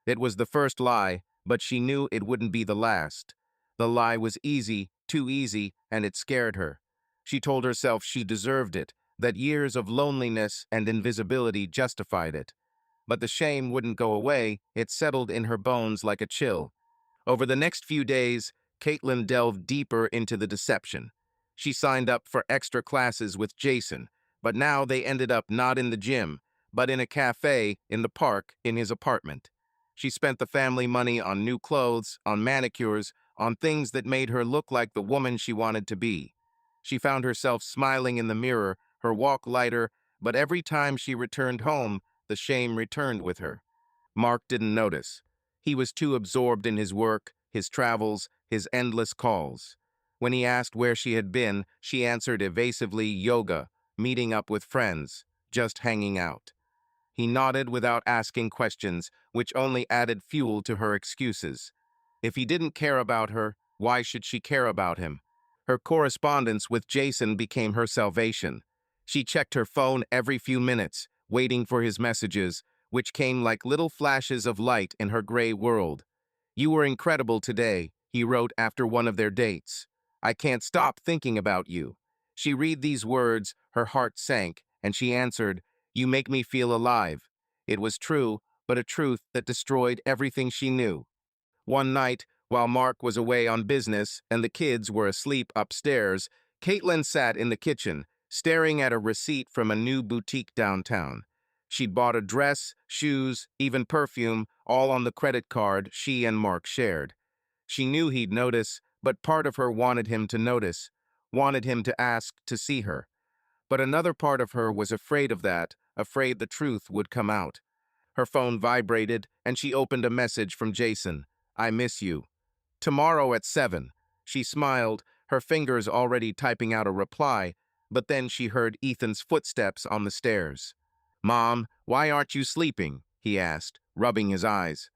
It was the first lie, but she knew it wouldn't be the last. The lie was easy, too easy, and it scared her. She told herself she deserved it, that years of loneliness and invisibility justified it. But the shame wouldn't go away, it settled in her bones like a chill. Over the next few days, Caitlin delved deeper into the deception. She signed up for extra classes with Jason, but now they ended up not in the gym, but in a cafe in the park in his apartment. She spent the family money on new clothes, on manicures, on things that made her look like the woman she wanted to be. She found herself smiling in the mirror, her walk lighter, but every time she returned home, the shame returned with her. Mark didn't notice. He was too absorbed in his work, his travels, his endless calls. When he asked where she had been, she answered evasively, yoga, meeting up with friends, just hanging out. He nodded without asking questions, which only added fuel to her excuses. If he didn't care about her, why should she care about him? Her correspondence with Jason became her salvation. She checked her phone every few minutes, waiting for his messages, which came like little flashes of light in her gray world. "You were incredible today," he wrote after one of their dates. "I can't stop thinking about you." She read these words, her heart sank, and she answered, "You make me feel alive." It was true, but a truth that destroyed everything she knew. One night, while Mark was away on business and the kids were asleep upstairs, Caitlin sat in the kitchen, staring at a receipt from a new boutique downtown. She'd bought a dress, shoes, even perfume, all on the credit card she and Mark shared. She knew he'd notice, but part of her wanted him to notice, wanted him to ask to see her. But another part of her was afraid of that, afraid the truth would come out. Her phone vibrated, and she opened a message from Jason. "I miss you. Tomorrow at 7. She smiled, her fingers already typing out a reply, but then she heard Ethan's footsteps on the stairs. "Mom, why aren't you sleeping?" he asked, rubbing his eyes.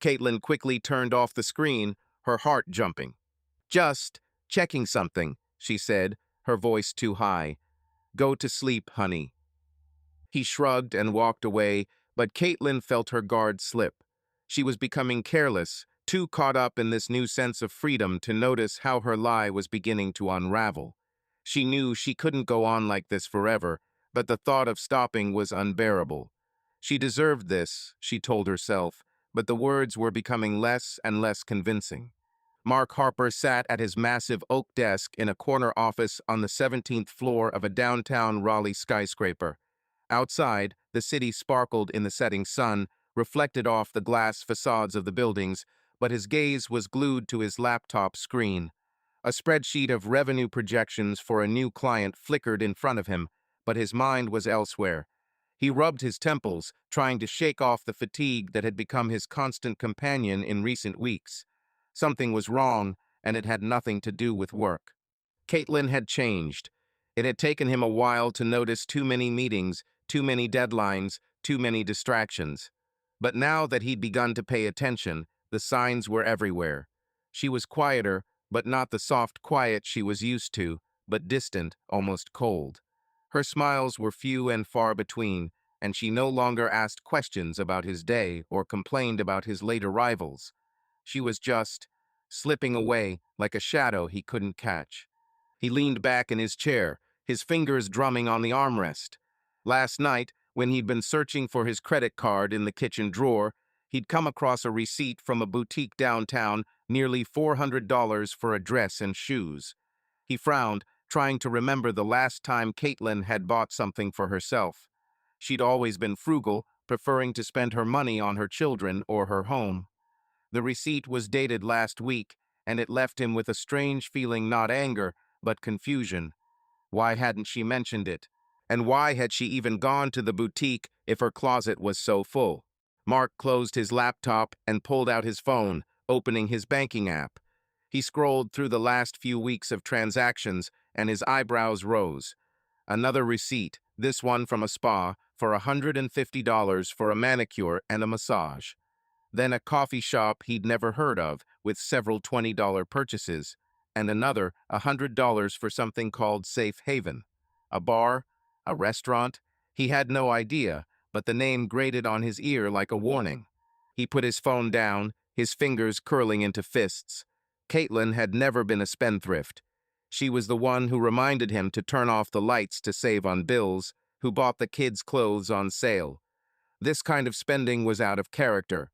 Caitlin quickly turned off the screen, her heart jumping. "Just checking something," she said, her voice too high. "Go to sleep, honey." He shrugged and walked away, but Caitlin felt her guard slip. She was becoming careless, too caught up in this new sense of freedom to notice how her lie was beginning to unravel. She knew she couldn't go on like this forever, but the thought of stopping was unbearable. She deserved this, she told herself, but the words were becoming less and less convincing. Mark Harper sat at his massive oak desk in a corner office on the 17th floor of a downtown Raleigh skyscraper. Outside, the city sparkled in the setting sun, reflected off the glass facades of the buildings, but his gaze was glued to his laptop screen. A spreadsheet of revenue projections for a new client flickered in front of him, but his mind was elsewhere. He rubbed his temples, trying to shake off the fatigue that had become his constant companion in recent weeks. Something was wrong, and it had nothing to do with work. Caitlin had changed. It had taken him a while to notice too many meetings, too many deadlines, too many distractions. But now that he'd begun to pay attention, the signs were everywhere. She was quieter, but not the soft quiet she was used to, but distant, almost cold. Her smiles were few and far between, and she no longer asked questions about his day or complained about his late arrivals. She was just slipping away like a shadow he couldn't catch. He leaned back in his chair, his fingers drumming on the armrest. Last night, when he'd been searching for his credit card in the kitchen drawer, he'd come across a receipt from a boutique downtown, nearly $400 for a dress and shoes. He frowned, trying to remember the last time Caitlin had bought something for herself. She'd always been frugal, preferring to spend her money on her children or her home. The receipt was dated last week, and it left him with a strange feeling, not anger, but confusion. Why hadn't she mentioned it? And why had she even gone to the boutique if her closet was so full? Mark closed his laptop and pulled out his phone, opening his banking app. He scrolled through the last few weeks of transactions, and his eyebrows rose. Another receipt, this one from a spa, for $150 for a manicure and a massage. Then a coffee shop he'd never heard of, with several $20 purchases, and another $100 for something called Safe Haven. A bar? A restaurant? He had no idea, but the name grated on his ear like a warning. He put his phone down, his fingers curling into fists. Caitlin had never been a spendthrift. She was the one who reminded him to turn off the lights to save on bills, who bought the kids' clothes on sale. This kind of spending was out of character.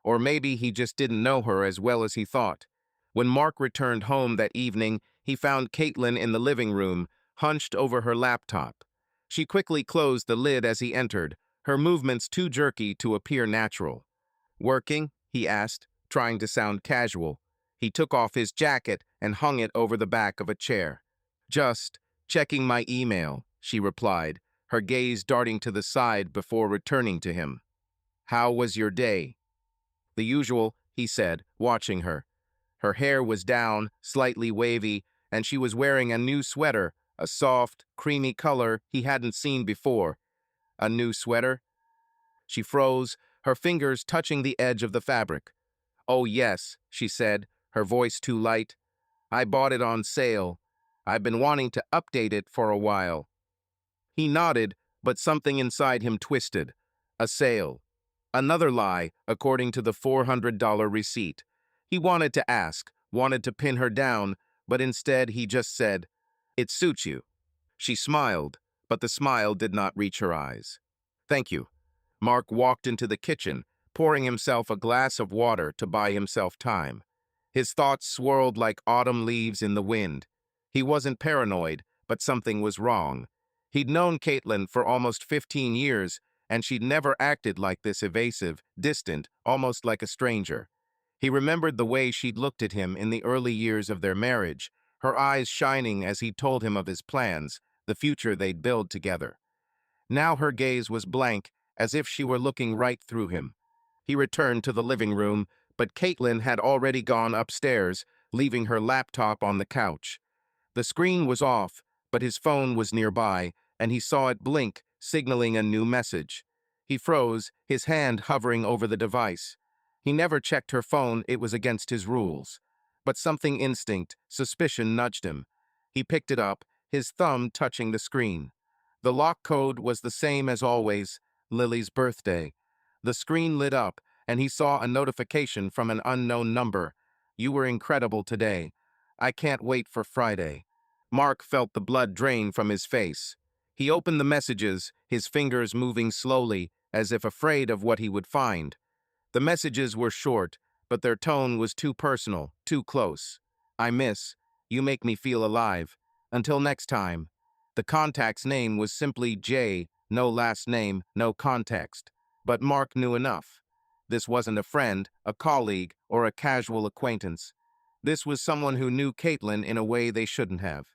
Or maybe he just didn't know her as well as he thought. When Mark returned home that evening, he found Caitlin in the living room, hunched over her laptop. She quickly closed the lid as he entered, her movements too jerky to appear natural. "Working?" he asked, trying to sound casual. He took off his jacket and hung it over the back of a chair. "Just checking my email," she replied, her gaze darting to the side before returning to him. "How was your day?" "The usual," he said, watching her. Her hair was down, slightly wavy, and she was wearing a new sweater, a soft, creamy color he hadn't seen before. "A new sweater?" She froze, her fingers touching the edge of the fabric. "Oh yes," she said, her voice too light. "I bought it on sale. I've been wanting to update it for a while." He nodded, but something inside him twisted. A sale. Another lie, according to the $400 receipt. He wanted to ask, wanted to pin her down, but instead he just said, "It suits you." She smiled, but the smile did not reach her eyes. "Thank you." Mark walked into the kitchen, pouring himself a glass of water to buy himself time. His thoughts swirled like autumn leaves in the wind. He wasn't paranoid, but something was wrong. He'd known Caitlin for almost 15 years, and she'd never acted like this, evasive, distant, almost like a stranger. He remembered the way she'd looked at him in the early years of their marriage, her eyes shining as he told him of his plans, the future they'd build together. Now her gaze was blank, as if she were looking right through him. He returned to the living room, but Caitlin had already gone upstairs, leaving her laptop on the couch. The screen was off, but his phone was nearby, and he saw it blink, signaling a new message. He froze, his hand hovering over the device. He never checked her phone, it was against his rules. But something instinct, suspicion nudged him. He picked it up, his thumb touching the screen. The lock code was the same as always, Lily's birthday. The screen lit up, and he saw a notification from an unknown number. "You were incredible today. I can't wait for Friday." Mark felt the blood drain from his face. He opened the messages, his fingers moving slowly, as if afraid of what he would find. The messages were short, but their tone was too personal, too close. "I miss. You make me feel alive. Until next time." The contact's name was simply J, no last name, no context. But Mark knew enough. This wasn't a friend, a colleague, or a casual acquaintance. This was someone who knew Caitlin in a way they shouldn't have.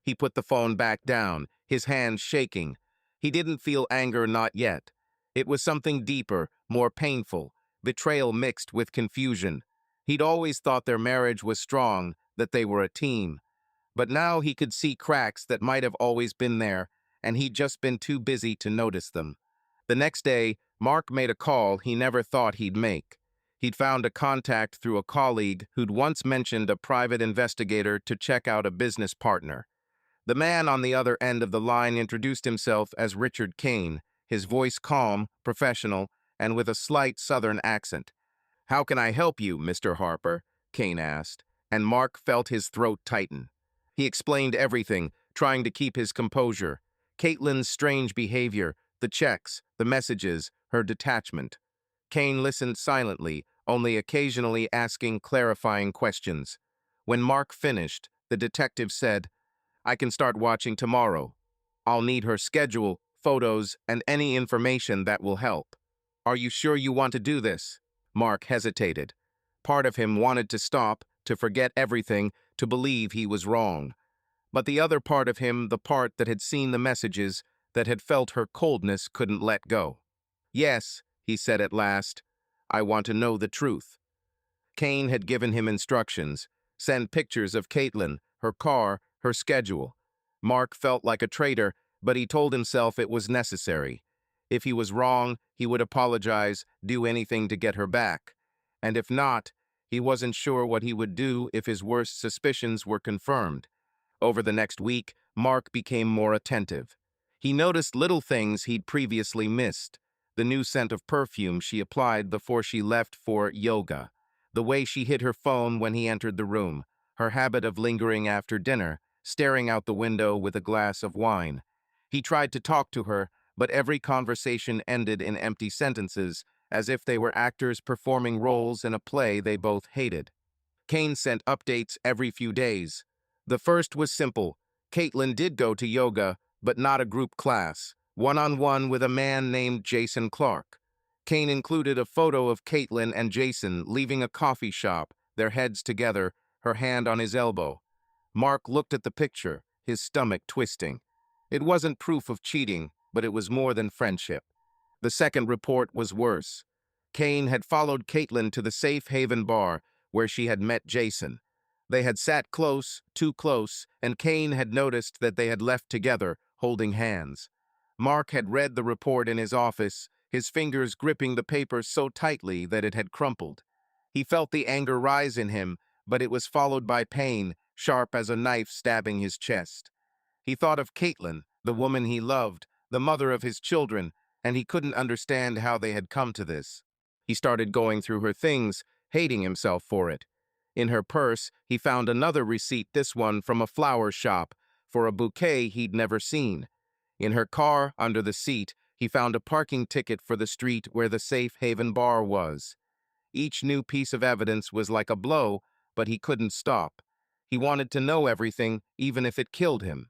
He put the phone back down, his hands shaking. He didn't feel anger, not yet. It was something deeper, more painful, betrayal mixed with confusion. He'd always thought their marriage was strong, that they were a team. But now he could see cracks that might have always been there, and he'd just been too busy to notice them. The next day, Mark made a call he never thought he'd make. He'd found a contact through a colleague who'd once mentioned a private investigator to check out a business partner. The man on the other end of the line introduced himself as Richard Kane, his voice calm, professional, and with a slight southern accent. "How can I help you, Mr. Harper?" Kane asked, and Mark felt his throat tighten. He explained everything, trying to keep his composure. Caitlin's strange behavior, the checks, the messages, her detachment. Kane listened silently, only occasionally asking clarifying questions. When Mark finished, the detective said, "I can start watching tomorrow. I'll need her schedule, photos, and any information that will help." "Are you sure you want to do this?" Mark hesitated. Part of him wanted to stop, to forget everything, to believe he was wrong. But the other part of him, the part that had seen the messages, that had felt her coldness, couldn't let go. "Yes," he said at last, "I want to know the truth." Kane had given him instructions. Send pictures of Caitlin, her car, her schedule. Mark felt like a traitor, but he told himself it was necessary. If he was wrong, he would apologize, do anything to get her back. And if not, he wasn't sure what he would do if his worst suspicions were confirmed. Over the next week, Mark became more attentive. He noticed little things he'd previously missed. The new scent of perfume she applied before she left for yoga. The way she hid her phone when he entered the room. Her habit of lingering after dinner. staring out the window with a glass of wine. He tried to talk to her, but every conversation ended in empty sentences, as if they were actors performing roles in a play they both hated. Kane sent updates every few days. The first was simple. Caitlin did go to yoga, but not a group class, one-on-one with a man named Jason Clark. Kane included a photo of Caitlin and Jason leaving a coffee shop, their heads together, her hand on his elbow. Mark looked at the picture, his stomach twisting. It wasn't proof of cheating, but it was more than friendship. The second report was worse. Kane had followed Caitlin to the Safe Haven bar, where she had met Jason. They had sat close, too close, and Kane had noticed that they had left together, holding hands. Mark had read the report in his office, his fingers gripping the paper so tightly that it had crumpled. He felt the anger rise in him, but it was followed by pain, sharp as a knife stabbing his chest. He thought of Caitlin, the woman he loved, the mother of his children, and he couldn't understand how they had come to this. He started going through her things, hating himself for it. In her purse, he found another receipt, this one from a flower shop, for a bouquet he'd never seen. In her car, under the seat, he found a parking ticket for the street where the Safe Haven bar was. Each new piece of evidence was like a blow, but he couldn't stop. He wanted to know everything, even if it killed him.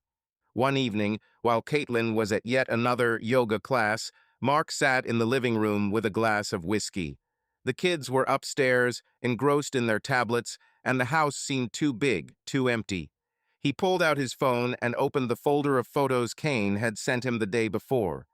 One evening, while Caitlin was at yet another yoga class, Mark sat in the living room with a glass of whiskey. The kids were upstairs, engrossed in their tablets, and the house seemed too big, too empty. He pulled out his phone and opened the folder of photos Kane had sent him the day before.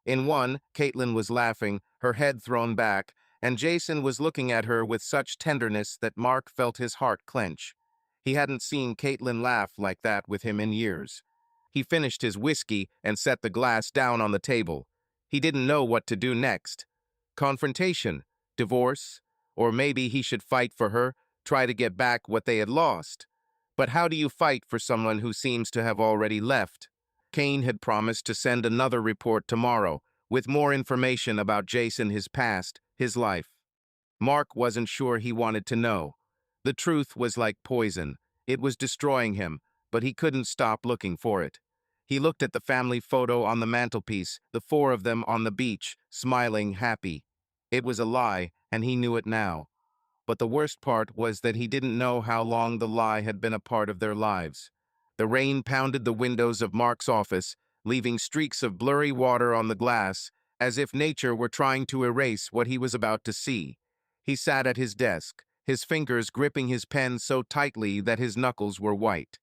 In one, Caitlin was laughing, her head thrown back, and Jason was looking at her with such tenderness that Mark felt his heart clench. He hadn't seen Caitlin laugh like that with him in years. He finished his whiskey and set the glass down on the table. He didn't know what to do next. Confrontation, divorce, or maybe he should fight for her, try to get back what they had lost. But how do you fight for someone who seems to have already left? Kane had promised to send another report tomorrow, with more information about Jason, his past, his life. Mark wasn't sure he wanted to know. The truth was like poison. It was destroying him, but he couldn't stop looking for it. He looked at the family photo on the mantelpiece, the four of them on the beach, smiling, happy. It was a lie, and he knew it now. But the worst part was that he didn't know how long the lie had been a part of their lives. The rain pounded the windows of Mark's office, leaving streaks of blurry water on the glass, as if nature were trying to erase what he was about to see. He sat at his desk, his fingers gripping his pen so tightly that his knuckles were white.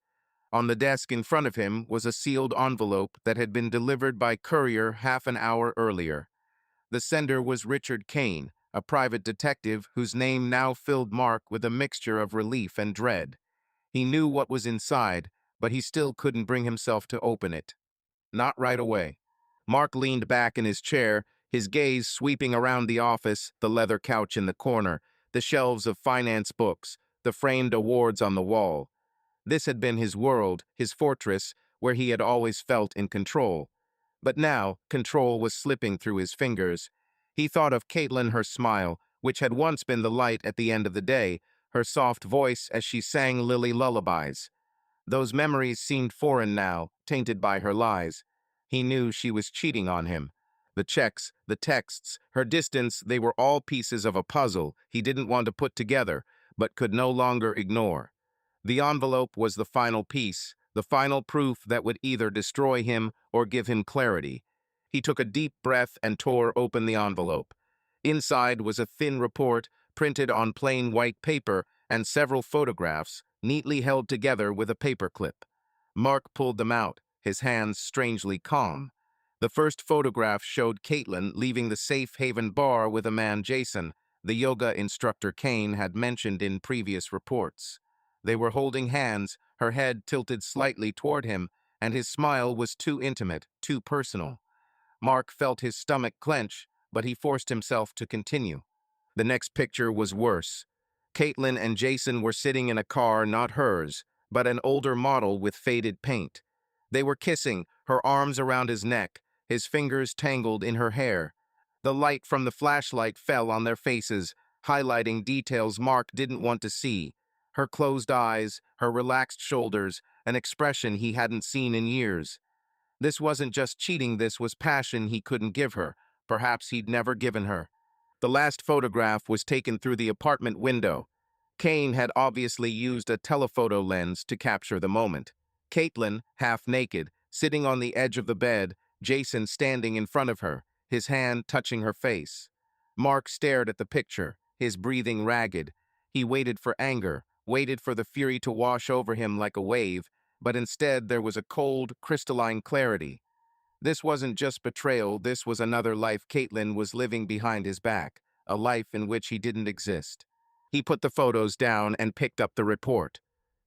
On the desk in front of him was a sealed envelope that had been delivered by courier half an hour earlier. The sender was Richard Kane, a private detective whose name now filled Mark with a mixture of relief and dread. He knew what was inside, but he still couldn't bring himself to open it. Not right away. Mark leaned back in his chair, his gaze sweeping around the office, the leather couch in the corner, the shelves of finance books, the framed awards on the wall. This had been his world, his fortress, where he had always felt in control. But now, control was slipping through his fingers. He thought of Caitlin, her smile, which had once been the light at the end of the day, her soft voice as she sang Lily lullabies. Those memories seemed foreign now, tainted by her lies. He knew she was cheating on him. The checks, the texts, her distance, they were all pieces of a puzzle he didn't want to put together, but could no longer ignore. The envelope was the final piece, the final proof that would either destroy him or give him clarity. He took a deep breath and tore open the envelope. Inside was a thin report, printed on plain white paper, and several photographs, neatly held together with a paperclip. Mark pulled them out, his hands strangely calm. The first photograph showed Caitlin leaving the Safe Haven bar with a man Jason, the yoga instructor Kane had mentioned in previous reports. They were holding hands, her head tilted slightly toward him, and his smile was too intimate, too personal. Mark felt his stomach clench, but he forced himself to continue. The next picture was worse. Caitlin and Jason were sitting in a car not hers, but an older model with faded paint. They were kissing, her arms around his neck, his fingers tangled in her hair. The light from the flashlight fell on their faces, highlighting details Mark didn't want to see. Her closed eyes, her relaxed shoulders, an expression he hadn't seen in years. This wasn't just cheating, this was passion he couldn't give her, perhaps he'd never given her. The last photograph was taken through the apartment window. Kane had obviously used a telephoto lens to capture the moment. Caitlin, half naked, sitting on the edge of the bed, Jason standing in front of her, his hand touching her face. Mark stared at the picture, his breathing ragged. He waited for anger, waited for the fury to wash over him like a wave, but instead there was a cold, crystalline clarity. This wasn't just betrayal, this was another life Caitlin was living behind his back, a life in which he didn't exist. He put the photos down and picked up the report.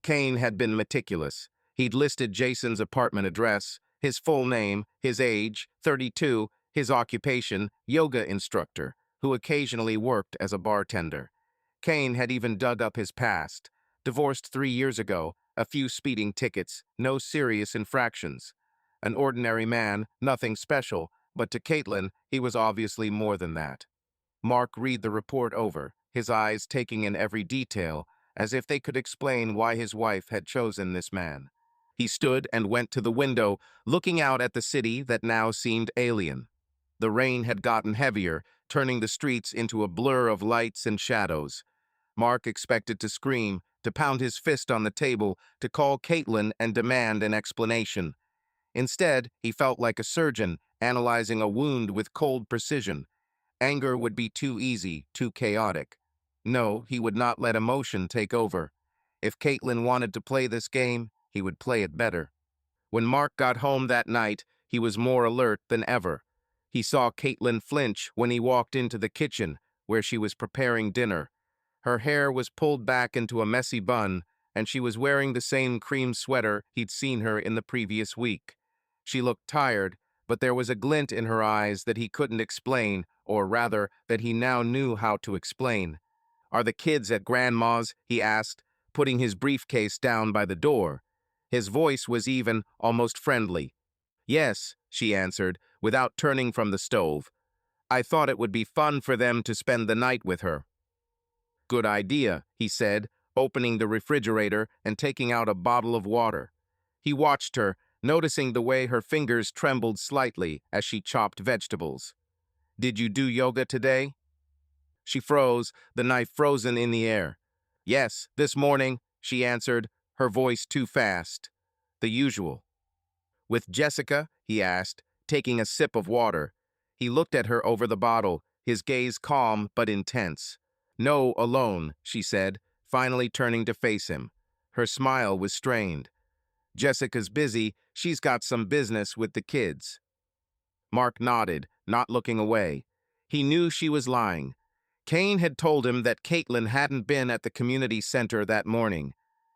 Kane had been meticulous. He'd listed Jason's apartment address, his full name, his age, 32, his occupation, yoga instructor, who occasionally worked as a bartender. Kane had even dug up his past. Divorced 3 years ago, a few speeding tickets, no serious infractions. An ordinary man, nothing special, but to Caitlin, he was obviously more than that. Mark read the report over, his eyes taking in every detail, as if they could explain why his wife had chosen this man. He stood and went to the window, looking out at the city that now seemed alien. The rain had gotten heavier, turning the streets into a blur of lights and shadows. Mark expected to scream, to pound his fist on the table, to call Caitlin and demand an explanation. Instead, he felt like a surgeon, analyzing a wound with cold precision. Anger would be too easy, too chaotic. No, he would not let emotion take over. If Caitlin wanted to play this game, he would play it better. When Mark got home that night, he was more alert than ever. He saw Caitlin flinch when he walked into the kitchen, where she was preparing dinner. Her hair was pulled back into a messy bun, and she was wearing the same cream sweater he'd seen her in the previous week. She looked tired, but there was a glint in her eyes that he couldn't explain, or rather, that he now knew how to explain. "Are the kids at Grandma's?" he asked, putting his briefcase down by the door. His voice was even, almost friendly. "Yes," she answered, without turning from the stove. "I thought it would be fun for them to spend the night with her." "Good idea," he said, opening the refrigerator and taking out a bottle of water. He watched her, noticing the way her fingers trembled slightly as she chopped vegetables. "Did you do yoga today?" She froze, the knife frozen in the air. "Yes, this morning," she answered, her voice too fast. "The usual." "With Jessica?" he asked, taking a sip of water. He looked at her over the bottle, his gaze calm but intense. "No, alone," she said, finally turning to face him. Her smile was strained. "Jessica's busy, she's got some business with the kids." Mark nodded, not looking away. He knew she was lying. Kane had told him that Caitlin hadn't been at the community center that morning.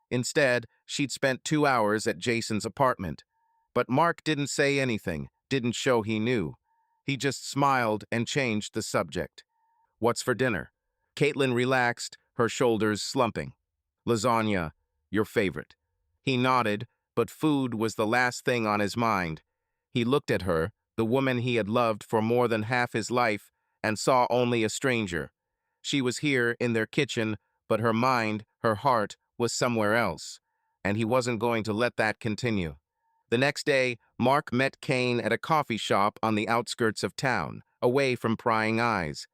Instead, she'd spent 2 hours at Jason's apartment. But Mark didn't say anything, didn't show he knew. He just smiled and changed the subject. "What's for dinner?" Caitlin relaxed, her shoulders slumping. "Lasagna, your favorite." He nodded, but food was the last thing on his mind. He looked at her, the woman he had loved for more than half his life, and saw only a stranger. She was here in their kitchen, but her mind, her heart, was somewhere else, and he wasn't going to let that continue. The next day, Mark met Kane at a coffee shop on the outskirts of town, away from prying eyes.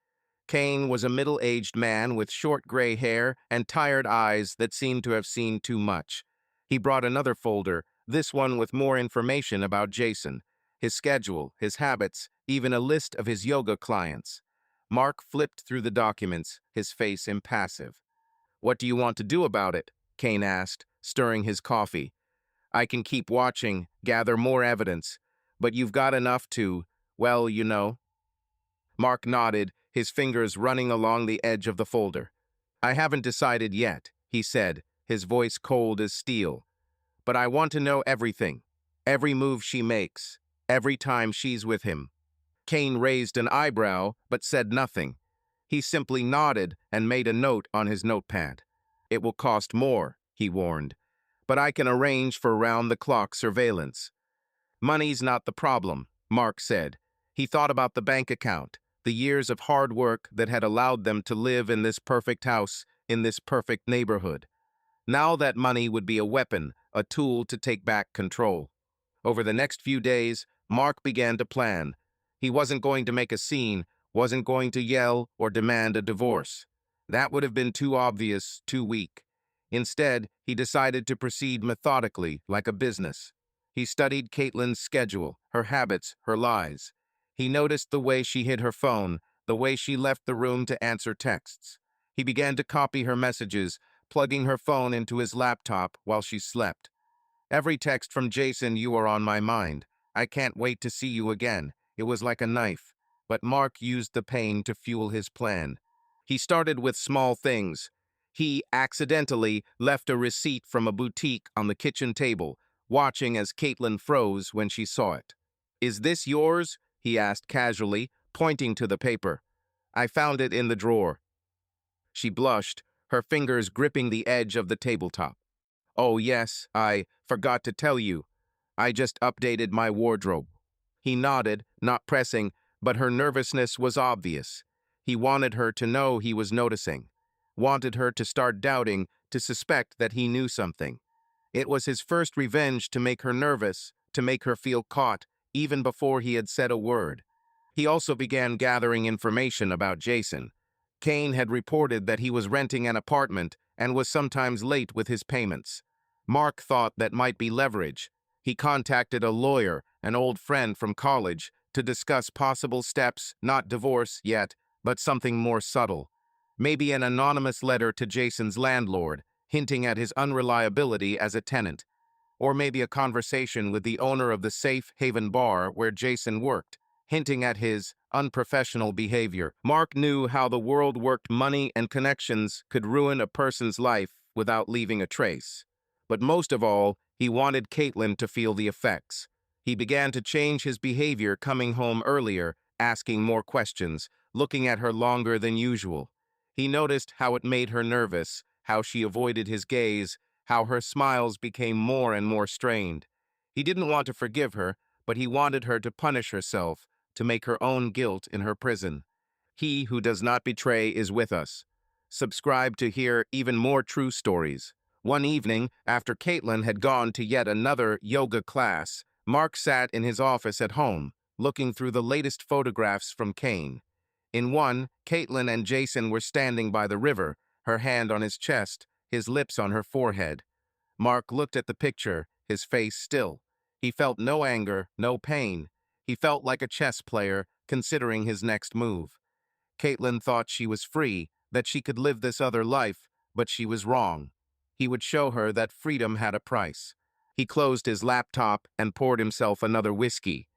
Kane was a middle-aged man with short gray hair and tired eyes that seemed to have seen too much. He brought another folder, this one with more information about Jason, his schedule, his habits, even a list of his yoga clients. Mark flipped through the documents, his face impassive. "What do you want to do about it?" Kane asked, stirring his coffee. "I can keep watching, gather more evidence, but you've got enough to, well, you know." Mark nodded, his fingers running along the edge of the folder. "I haven't decided yet," he said, his voice cold as steel. "But I want to know everything. Every move she makes. Every time she's with him." Kane raised an eyebrow, but said nothing. He simply nodded and made a note on his notepad. "It will cost more," he warned, "but I can arrange for round-the-clock surveillance." "Money's not the problem," Mark said. He thought about the bank account, the years of hard work that had allowed them to live in this perfect house, in this perfect neighborhood. Now that money would be a weapon, a tool to take back control. Over the next few days, Mark began to plan. He wasn't going to make a scene, wasn't going to yell or demand a divorce. That would have been too obvious, too weak. Instead, he decided to proceed methodically, like a business. He studied Caitlin's schedule, her habits, her lies. He noticed the way she hid her phone, the way she left the room to answer texts. He began to copy her messages, plugging her phone into his laptop while she slept. Every text from Jason, "You are on my mind. I can't wait to see you again." It was like a knife. But Mark used the pain to fuel his plan. He started with small things. He accidentally left a receipt from a boutique on the kitchen table, watching as Caitlin froze when she saw it. "Is this yours?" he asked casually, pointing to the paper. "I found it in the drawer." She blushed, her fingers gripping the edge of the tabletop. "Oh yes, I forgot to tell you. I just updated my wardrobe." He nodded, not pressing, but her nervousness was obvious. He wanted her to know he was noticing. Wanted her to start doubting, to suspect that he knew something. It was his first revenge to make her nervous, to make her feel caught, even before he had said a word. He also began gathering information about Jason. Kane had reported that he was renting an apartment and was sometimes late with his payments. Mark thought that might be leverage. He contacted a lawyer, an old friend from college, to discuss possible steps, not divorce yet, but something more subtle. Maybe an anonymous letter to Jason's landlord, hinting at his unreliability as a tenant. Or maybe a conversation with the owner of the Safe Haven bar where Jason worked, hinting at his unprofessional behavior. Mark knew how the world worked. Money and connections could ruin a person's life without leaving a trace. But most of all, he wanted Caitlin to feel the effects. He began to change his behavior, coming home earlier, asking more questions, looking at her longer than usual. He noticed how it made her nervous, how she avoided his gaze, how her smiles became more and more strained. He didn't want to forgive her, but he wanted her to punish herself, to make her own guilt in her prison. He who does not betray is with us. Subscribe to hear even more true stories. One evening, after Caitlin had gone to yet another yoga class, Mark sat in his office at home, looking through the latest photographs from Kane. In one, Caitlin and Jason were standing by the river, her hand on his chest, his lips on her forehead. Mark looked at the picture, his face still. He felt no anger, no pain. He felt like a chess player, considering his next move. Caitlin thought she was free, that she could live this other life, but she was wrong. He would show her that freedom had a price. He closed his laptop and poured himself another whiskey.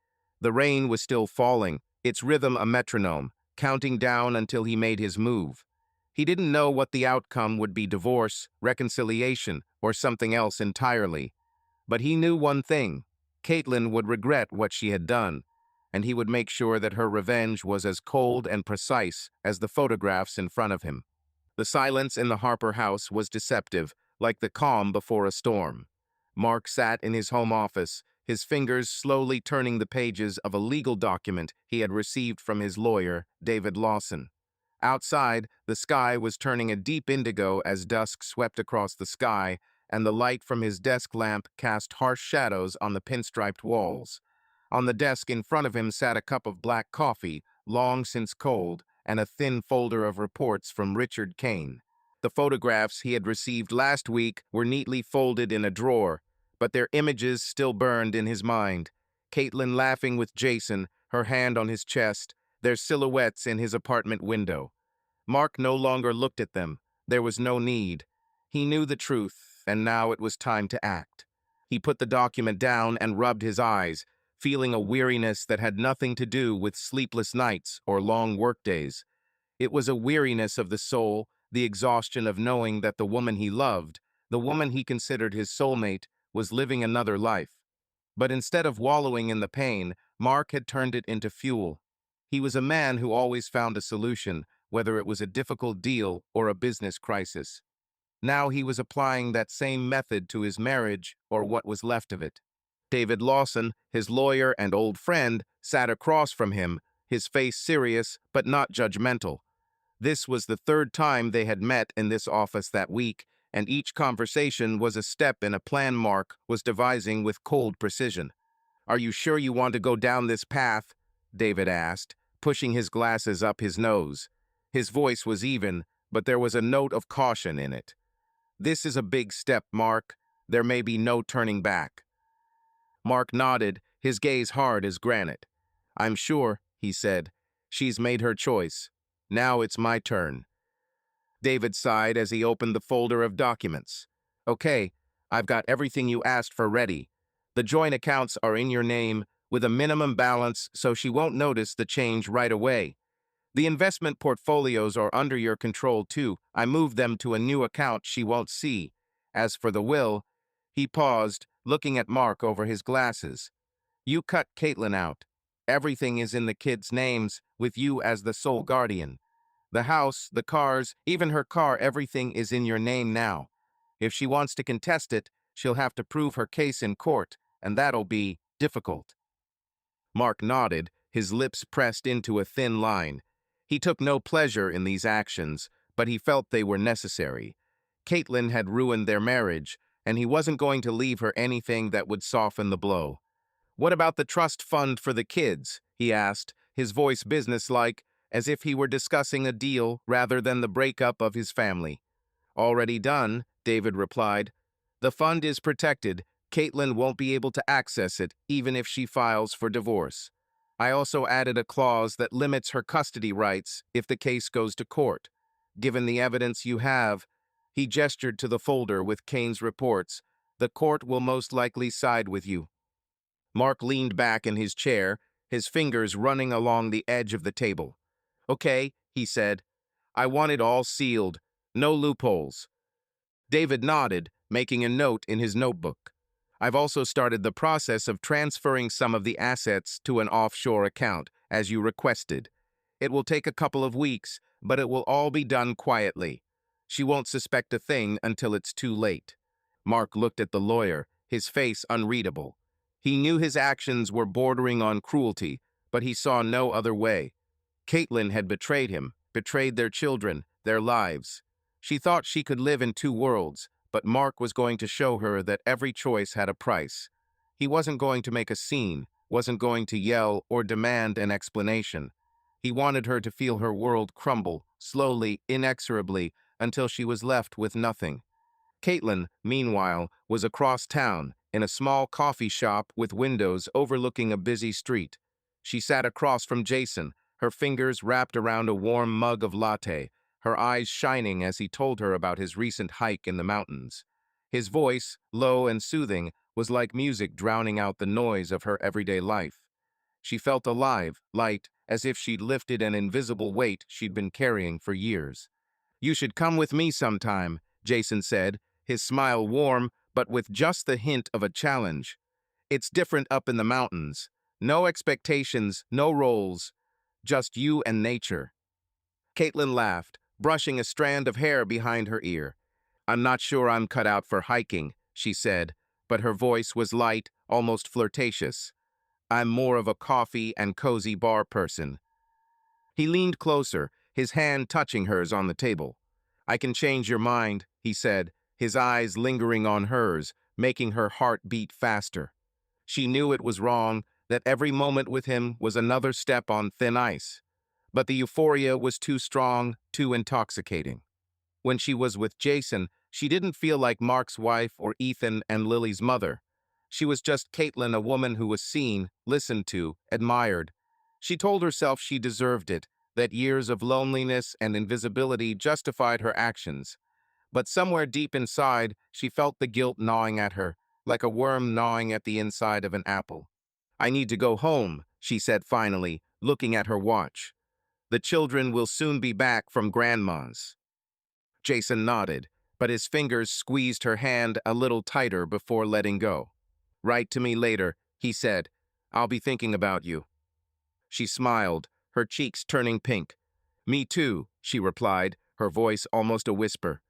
The rain was still falling, its rhythm a metronome, counting down until he made his move. He didn't know what the outcome would be: divorce, reconciliation, or something else entirely. But he knew one thing: Caitlin would regret what she had done, and he would make sure that her revenge was as cold and precise as the photographs in front of him. The silence in the Harper house was deceptive, like the calm before a storm. Mark sat in his home office, his fingers slowly turning the pages of a legal document he had received from his lawyer, David Lawson. Outside, the sky was turning a deep indigo as dusk swept across the sky, and the light from his desk lamp cast harsh shadows on the pinstriped walls. On the desk in front of him sat a cup of black coffee, long since cold, and a thin folder of reports from Richard Kane. The photographs he had received last week were neatly folded in a drawer, but their images still burned in his mind. Caitlin laughing with Jason, her hand on his chest, their silhouettes in his apartment window. Mark no longer looked at them. There was no need. He knew the truth, and now it was time to act. He put the document down and rubbed his eyes, feeling a weariness that had nothing to do with sleepless nights or long workdays. It was a weariness of the soul, the exhaustion of knowing that the woman he loved, the woman he considered his soulmate, was living another life. But instead of wallowing in the pain, Mark had turned it into fuel. He was a man who always found a solution, whether it was a difficult deal or a business crisis. Now he was applying that same method to his marriage, or what was left of it. David Lawson, his lawyer and old friend, sat across from him, his face serious but not judgmental. This was the third time they had met in this office that week, and each conversation was a step in a plan Mark was devising with cold precision. "Are you sure you want to go down this path?" David asked, pushing his glasses up his nose. His voice was even, but there was a note of caution in it. "This is a big step, Mark. There may be no turning back." Mark nodded, his gaze hard as granite. "I'm sure," he said. "She's made her choice. Now it's my turn." David sighed as he opened the folder of documents. "Okay, I've got everything you asked for ready. The joint accounts are in your name, with a minimum balance so she won't notice the change right away. The investment portfolios are under your control too. I moved them to a new account she won't see. As for the will," he paused, looking at Mark over his glasses. "You cut Caitlin out. Everything is in the kids' names, with you as the sole guardian. The house, the cars, even her car, everything is in your name now. If she wants to contest it, she'll have to prove her case in court, and that'll be difficult." Mark nodded, his lips pressed into a thin line. He took no pleasure in these actions, but he felt they were necessary. Caitlin had ruined their marriage, and he wasn't going to leave her anything that would soften the blow. "What about the trust fund for the kids?" he asked, his voice businesslike, as if he were discussing a deal rather than the breakup of his family. "Already done," David replied. "The fund is protected. Caitlin won't be able to access it, even if she files for divorce. I also added a clause that limits her custody rights if the case goes to court. Given the evidence you have," he gestured to the folder with Kane's reports, "the court will most likely side with you." Mark leaned back in his chair, his fingers running along the edge of the table. "Okay," he said. "I want it all sealed. No loopholes." David nodded, making a note in his notebook. "I've also started the process of transferring some of the assets to an offshore account, as you requested. It will take a couple of weeks, but it will all be done quietly. She won't suspect a thing until it's too late." Mark looked at the lawyer, his face unreadable. He knew his actions were bordering on cruelty, but he saw no other way. Caitlin had betrayed him, betrayed their children, their lives. She thought she could live in two worlds, but Mark was going to show her that every choice had a price. He wasn't going to make a scene, wasn't going to yell or demand an explanation. He wanted her to feel her world crumble, slowly, inexorably, until she was left with nothing. Caitlin, meanwhile, was across town, in a small coffee shop with windows overlooking a busy street. She sat across from Jason, her fingers wrapped around a warm mug of latte, her eyes shining as he told her about his recent hike in the mountains. His voice, low and soothing, was like music drowning out the noise of her everyday life. She felt alive, light, as if she'd lifted an invisible weight she'd been carrying for years. "You should come with me sometime," Jason said, his smile warm, but with just the hint of a challenge. "It's different up in the mountains. No expectations, no roles, just you and nature." Caitlin laughed, brushing a strand of hair behind her ear. "I'm not sure I'm cut out for hiking," she said, but her voice was light, almost flirtatious. "I'm more of a coffee and cozy bar person." He leaned closer, his hand touching hers on the table. "I can change your mind," he said, his eyes lingering on hers, making her heart beat faster. She knew it was wrong, that every moment with him was another step on thin ice. But the euphoria was too strong, too intoxicating. When she was with Jason, she didn't feel like Mark's wife or Ethan and Lily's mother. She was just Caitlin, a woman who was seen, listened to, admired. She told herself she deserved it, that years of loneliness and invisibility justified her actions. But somewhere deep inside, she felt the guilt gnawing at her, like a worm gnawing at the inside of an apple. "I need to go home," she said finally, looking at her watch. "The children will soon be back from Grandma's." Jason nodded, but his fingers squeezed her hand a little tighter before letting go. "Write to me later," he said. "I'll be thinking about you." She smiled, her cheeks turning pink. "Me too," she replied, her voice almost a whisper.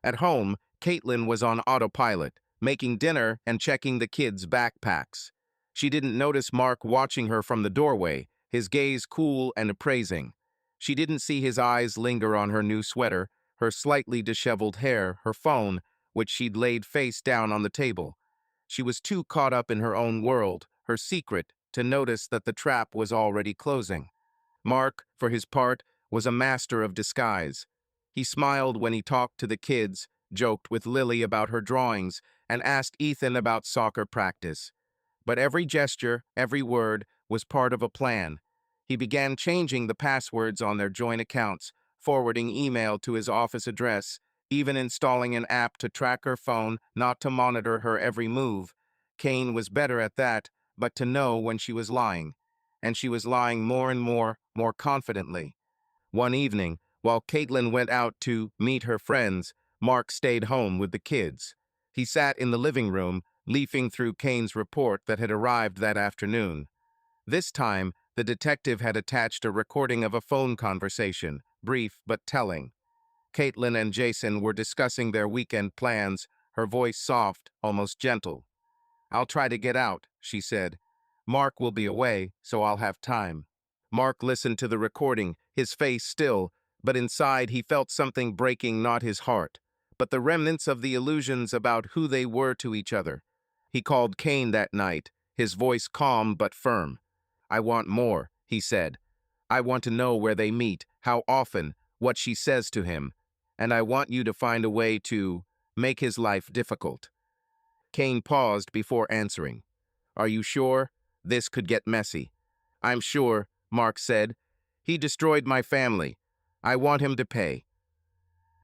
At home, Caitlin was on autopilot, making dinner and checking the kids' backpacks. She didn't notice Mark watching her from the doorway, his gaze cool and appraising. She didn't see his eyes linger on her new sweater, her slightly disheveled hair, her phone, which she'd laid face down on the table. She was too caught up in her own world, her secret, to notice that the trap was already closing. Mark, for his part, was a master of disguise. He smiled when he talked to the kids, joked with Lily about her drawings, and asked Ethan about soccer practice. But every gesture, every word, was part of a plan. He began changing the passwords on their joint accounts, forwarding email to his office address, even installing an app to track her phone, not to monitor her every move. Kane was better at that, but to know when she was lying. And she was lying more and more confidently. One evening, while Caitlin went out to meet her friends, Mark stayed home with the kids. He sat in the living room, leafing through Kane's report that had arrived that afternoon. This time, the detective had attached a recording of a phone conversation, brief but telling. Caitlin and Jason were discussing their weekend plans, her voice soft, almost gentle. "I'll try to get out," she said. "Mark will be away, so I'll have time." Mark listened to the recording, his face still, but inside he felt something breaking not his heart, but the remnants of the illusions about who they were to each other. He called Kane that night, his voice calm but firm. "I want more," he said. "I want to know where they meet, how often, what she says to him, and I want you to find a way to make his life difficult." Kane paused before answering. "Are you sure? This could get messy." "I'm sure," Mark said. "He destroyed my family. I want him to pay."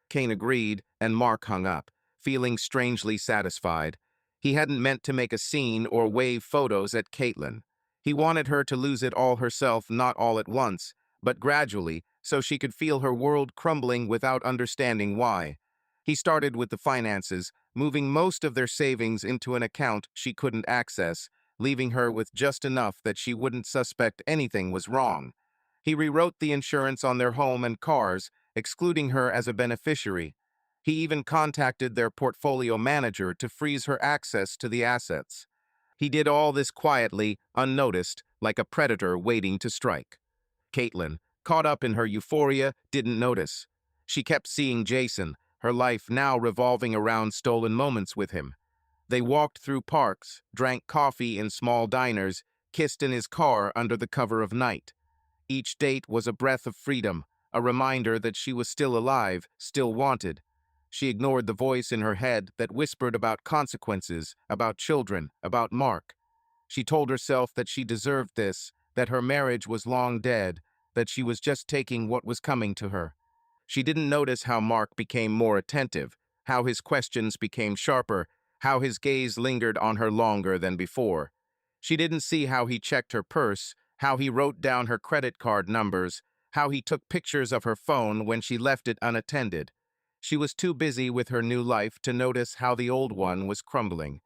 Kane agreed, and Mark hung up, feeling strangely satisfied. He hadn't meant to make a scene or wave photos at Caitlin. He wanted her to lose it all herself, not all at once, but gradually, so she could feel her world crumbling without understanding why. He started with the finances, moving most of their savings into an account she couldn't access, leaving her with just enough that she wouldn't suspect anything was wrong. He rewrote the insurance on their home and cars, excluding her as a beneficiary. He even contacted their portfolio manager to freeze her access to the assets. He did all this quietly, unnoticed, like a predator waiting to strike. Caitlin, caught up in her euphoria, didn't notice. She kept seeing Jason, her life now revolving around stolen moments with him. They walked through parks, drank coffee in small diners, kissed in his car under the cover of night. Each date was a breath of freedom, a reminder that she was still alive, still wanted. She ignored the voice in her head that whispered about consequences, about children, about Mark. She told herself that she deserved this, that her marriage was long dead, that she was just taking what was coming to her. She didn't notice how Mark became more attentive, how his questions became sharper, how his gaze lingered on her longer than before. She didn't see how he checked her purse, how he wrote down her credit card numbers, how he took pictures of her phone when she left it unattended. She was too busy with her new life to notice how the old one was crumbling.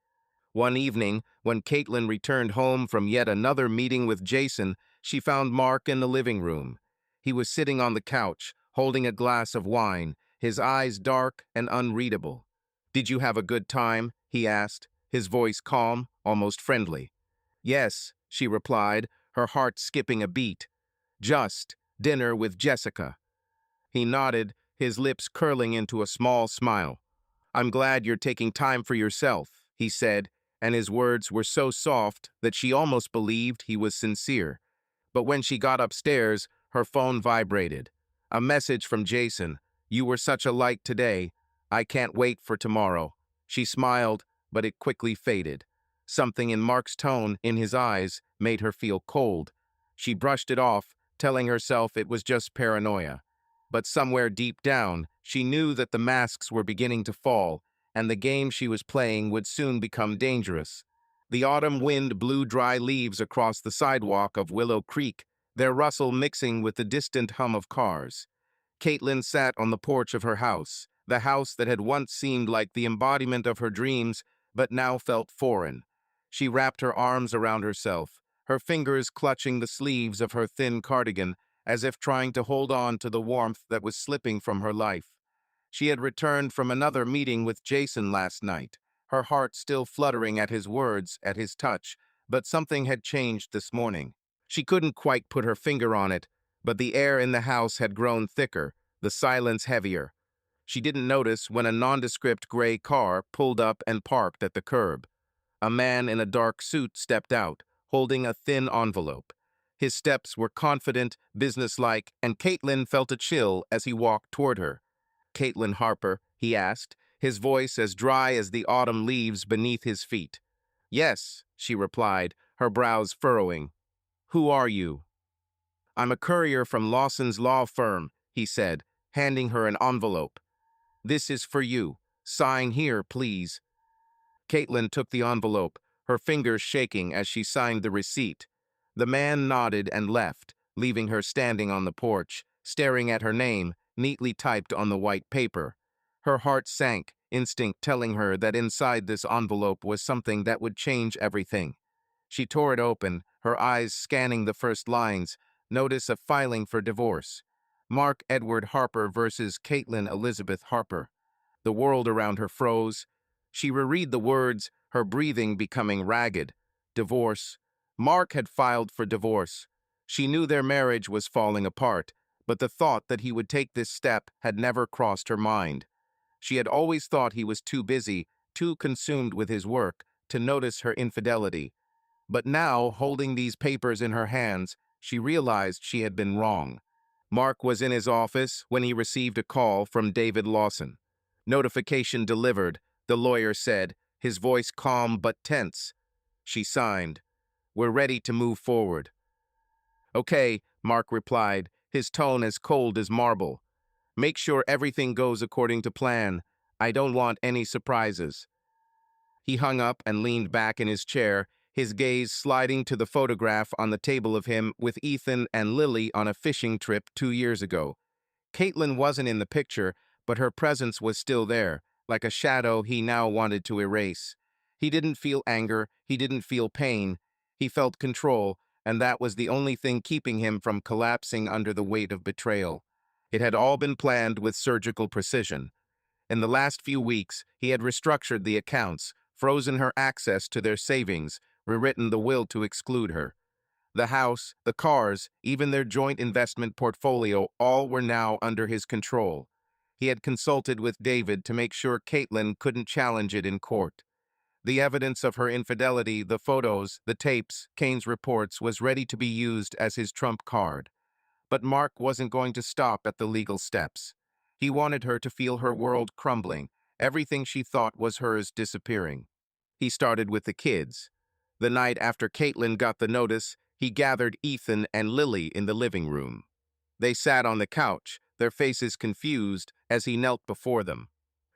One evening, when Caitlin returned home from yet another meeting with Jason, she found Mark in the living room. He was sitting on the couch, holding a glass of wine, his eyes dark and unreadable. "Did you have a good time?" he asked, his voice calm, almost friendly. "Yes," she replied, her heart skipping a beat. "Just dinner with Jessica." He nodded, his lips curling into a small smile. "I'm glad you're taking time for yourself," he said, and his words were so soft that she almost believed he was sincere. But when she got upstairs, her phone vibrated. A message from Jason. "You were such a light today. I can't wait for tomorrow." She smiled, but it quickly faded. Something in Mark's tone, in his eyes, made her feel cold. She brushed it off, telling herself it was just paranoia. But somewhere deep down, she knew that the masks were beginning to fall, and the game she was playing would soon become dangerous. The autumn wind blew dry leaves across the sidewalk of Willow Creek, their rustle mixing with the distant hum of cars. Caitlin sat on the porch of her house, the house that had once seemed like the embodiment of her dreams, but now felt foreign. She wrapped her arms around herself, her fingers clutching the sleeves of her thin cardigan, as if trying to hold on to the warmth that was slipping from her life. She had returned from another meeting with Jason last night, her heart still fluttering at his words, at his touch, but something had changed this morning. She couldn't quite put her finger on it, but the air in the house had grown thicker, the silence heavier. She didn't notice when a nondescript gray car pulled up and parked at the curb. A man in a dark suit stepped out, holding a thin envelope. His steps were confident, businesslike, and Caitlin felt a chill as he walked toward her. "Caitlin Harper?" he asked, his voice as dry as the autumn leaves beneath his feet. "Yes," she replied, her brows furrowing. "Who are you?" "I'm a courier from Lawson's law firm," he said, handing her an envelope. "This is for you. Sign here, please." Caitlin took the envelope, her fingers shaking as she signed the receipt. The man nodded and left, leaving her standing on the porch, staring at her name, neatly typed on the white paper. Her heart sank, instinct telling her that inside this envelope was something that would change everything. She tore it open, her eyes scanning the first lines. Notice of filing for divorce. Mark Edward Harper versus Caitlin Elizabeth Harper. The world around her froze. She reread the words, her breathing becoming ragged. Divorce. Mark had filed for divorce. She knew their marriage was falling apart, but the thought that he would take this step had never crossed her mind. She had always thought he was too busy, too consumed with his work, to notice her infidelity. But now, holding these papers in her hands, she realized she had been wrong. Mark was in his office when he received a call from David Lawson. "Notification delivered," the lawyer said, his voice calm but tense. She signed. "We're ready to move forward." "Okay," Mark replied, his tone as cold as marble. "Make sure everything goes according to plan. I don't want any surprises." He hung up and leaned back in his chair, his gaze sliding to the photograph on the table of him with Ethan and Lily on a fishing trip 2 years ago. Caitlin wasn't in the picture, but her presence was still there, like a shadow he now wanted to erase. He didn't feel anger, he didn't feel pain. He felt control, and that was the only thing keeping him from collapsing under the weight of betrayal. It had all been planned with surgical precision. In the last few weeks, he had restructured the accounts, frozen her access to their savings, rewritten the will to exclude her. The house, the cars, even their joint investment portfolio, all were now under his control. He had consulted with David to make sure Caitlin couldn't challenge it in court. The evidence of her infidelity, the photos, the tapes, Kane's reports, was ready to be used as his trump card. But Mark wasn't going to stop at the legal steps. He wanted her to feel her world crumbling, everything she thought was hers disappearing. He started with the kids. The night after Caitlin got the notice, he gathered Ethan and Lily in the living room. They sat on the couch, their faces confused, as he knelt before them.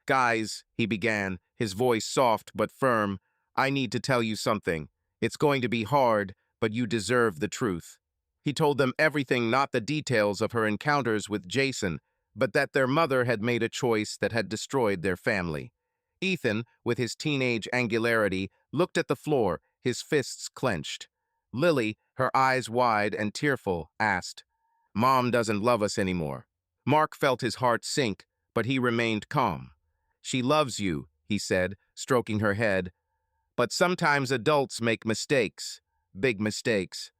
"Guys," he began, his voice soft but firm, "I need to tell you something. It's going to be hard, but you deserve the truth." He told them everything, not the details of her encounters with Jason, but that their mother had made a choice that had destroyed their family. Ethan, with his teenage angularity, looked at the floor, his fists clenched. Lily, her eyes wide and tearful, asked, "Mom doesn't love us anymore." Mark felt his heart sink, but he remained calm. "She loves you," he said, stroking her head. "But sometimes adults make mistakes, big mistakes."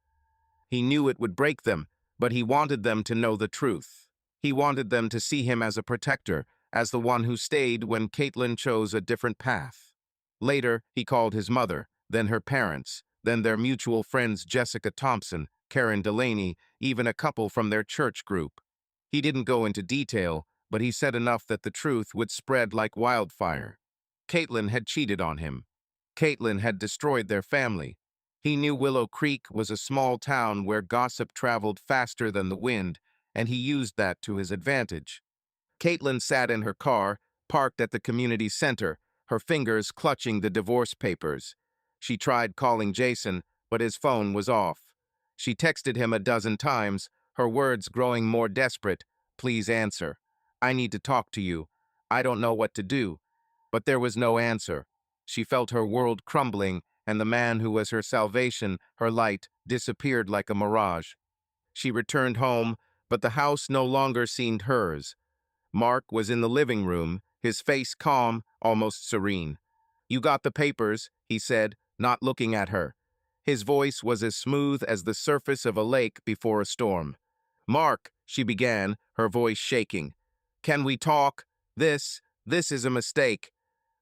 He knew it would break them, but he wanted them to know the truth. He wanted them to see him as a protector, as the one who stayed when Caitlin chose a different path. Later, he called his mother, then her parents, then their mutual friends Jessica Thompson, Karen Delaney, even a couple from their church group. He didn't go into detail, but he said enough that the truth would spread like wildfire. Caitlin had cheated on him. Caitlin had destroyed their family. He knew Willow Creek was a small town where gossip traveled faster than the wind, and he used that to his advantage. Caitlin sat in her car, parked at the community center, her fingers clutching the divorce papers. She tried calling Jason, but his phone was off. She texted him a dozen times, her words growing more desperate. "Please answer. I need to talk to you. I don't know what to do." But there was no answer. She felt her world crumbling, and the man who was her salvation, her light, disappeared like a mirage. She returned home, but the house no longer seemed hers. Mark was in the living room, his face calm, almost serene. "You got the papers," he said, not looking at her. His voice was as smooth as the surface of a lake before a storm. "Mark," she began, her voice shaking. "Can we talk?" This is a mistake.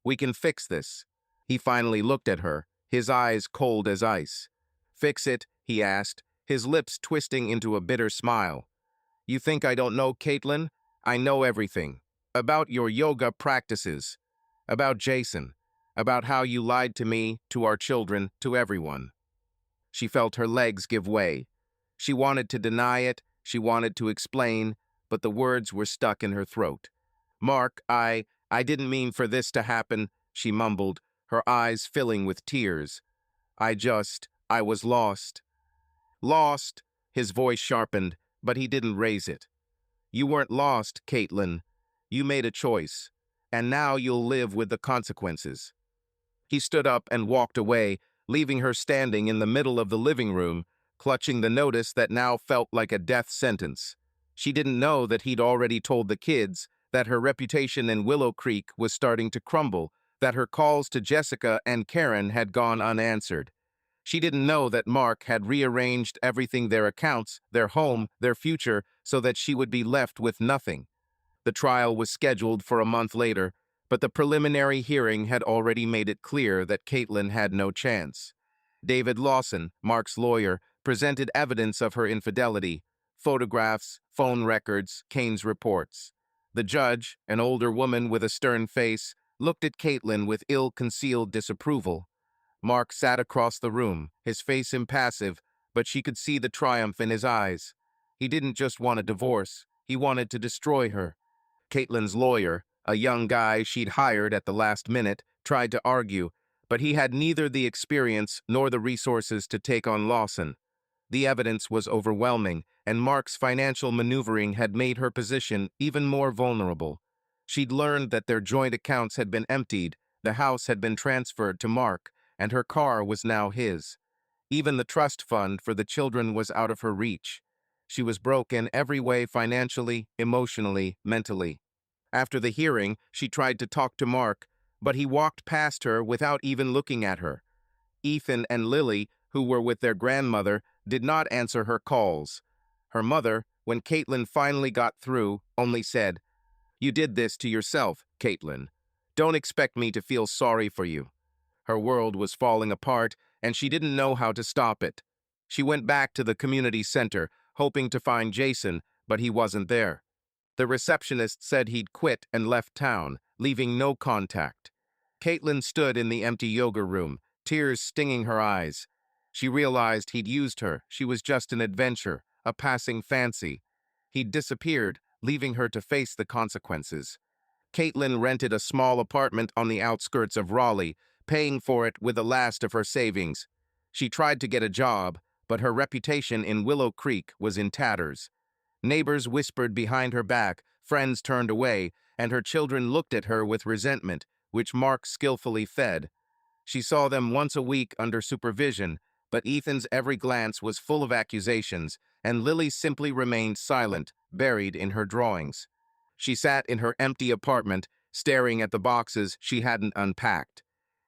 We can fix this." He finally looked at her, his eyes cold as ice. "Fix it?" he asked, his lips twisting into a bitter smile. "You think I don't know, Caitlin? I know everything. About your yoga practices. About Jason. About how you lied to me, to our children, to everyone." She felt her legs give way. She wanted to deny it, she wanted to explain, but the words were stuck in her throat. "Mark, I didn't mean for this to happen," she mumbled, her eyes filling with tears. I was lost." "Lost?" His voice sharpened, but he didn't raise it. "You weren't lost, Caitlin. You made a choice, and now you'll live with the consequences." He stood up and walked away, leaving her standing in the middle of the living room, clutching the notice that now felt like a death sentence. She didn't know that he'd already told the kids that her reputation in Willow Creek was starting to crumble, that her calls to Jessica and Karen had gone unanswered. She didn't know that Mark had rearranged everything, their accounts, their home, their future, so that she would be left with nothing. The trial was scheduled for a month later, but the preliminary hearing had already made it clear that Caitlin had no chance. David Lawson, Mark's lawyer, presented evidence of her infidelity: photographs, phone records, Kane's reports. The judge, an older woman with a stern face, looked at Caitlin with ill-concealed disapproval. Mark sat across the room, his face impassive, but she could see the triumph in his eyes. He didn't just want a divorce, he wanted to destroy her. Caitlin's lawyer, a young guy she'd hired at the last minute, tried to argue, but he had neither the experience nor the resources to take on Lawson. The evidence was overwhelming, and Mark's financial maneuvering had made her position even more vulnerable. She'd learned that their joint accounts had been emptied, the house had been transferred to Mark, and her car was now his. Even the trust fund for the children was out of her reach. She was broke in every way: financially, emotionally, mentally. After the hearing, she tried to talk to Mark, but he walked past her without even looking at her. Ethan and Lily, who were with their grandmother, did not answer her calls. Her mother, when Caitlin finally got through, only said, "You did this to yourself, Caitlin. Don't expect me to feel sorry for you." Her world was falling apart, and she didn't know how to stop it. She went back to the community center, hoping to find Jason, but he wasn't there. The receptionist said he'd quit and left town, leaving no contact. Caitlin stood in the empty yoga room, tears stinging her eyes. She realized he'd used her. She was just an adventure, a passing fancy. He'd disappeared, leaving her to face the consequences. Caitlin rented a small apartment on the outskirts of Raleigh, paying for it with the last of her savings. She tried to get a job, but her reputation in Willow Creek was in tatters. Neighbors whispered behind her back, friends turned away, and her children looked at her with resentment, which Mark skillfully fed. She saw them once a week under supervision, but Ethan's every glance was full of accusations, and Lily simply remained silent, buried in her drawings. She sat in her empty apartment, staring at the boxes she hadn't unpacked.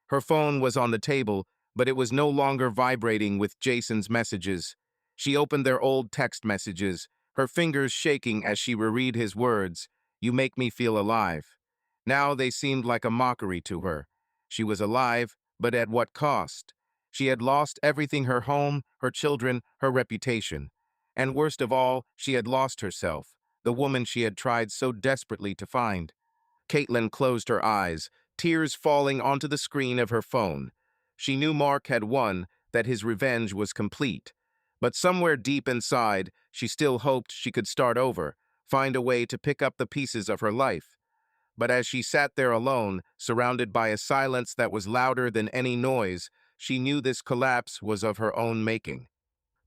Her phone was on the table, but it was no longer vibrating with Jason's messages. She opened their old text messages, her fingers shaking as she reread his words, "You make me feel alive." Now they seemed like a mockery to her. She was alive, but at what cost? She had lost everything: her home, her children, her reputation. And worst of all, she had lost herself, the woman she had tried so desperately to find. Caitlin closed her eyes, tears falling onto the screen of her phone. She knew Mark had won, that his revenge was complete. But somewhere deep inside, she still hoped she could start over, find a way to pick up the pieces of her life. But as she sat there alone, surrounded by a silence that was louder than any noise, she knew this collapse was of her own making.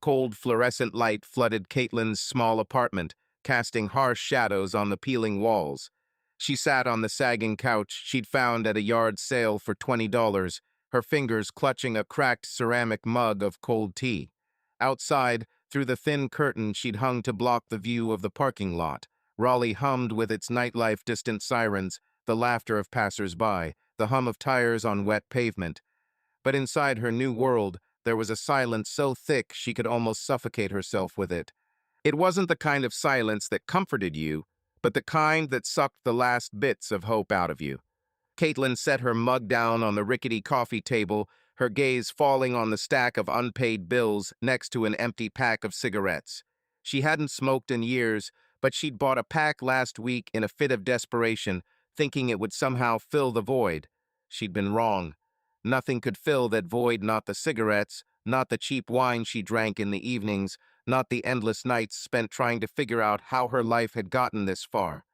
Cold fluorescent light flooded Caitlin's small apartment, casting harsh shadows on the peeling walls. She sat on the sagging couch she'd found at a yard sale for $20, her fingers clutching a cracked ceramic mug of cold tea. Outside, through the thin curtain she'd hung to block the view of the parking lot, Raleigh hummed with its nightlife distant sirens, the laughter of passers-by, the hum of tires on wet pavement. But inside her new world, there was a silence so thick she could almost suffocate herself with it. It wasn't the kind of silence that comforted you, but the kind that sucked the last bits of hope out of you. Caitlin set her mug down on the rickety coffee table, her gaze falling on the stack of unpaid bills next to an empty pack of cigarettes. She hadn't smoked in years, but she'd bought a pack last week in a fit of desperation, thinking it would somehow fill the void. She'd been wrong. Nothing could fill that void, not the cigarettes, not the cheap wine she drank in the evenings, not the endless nights spent trying to figure out how her life had gotten this far.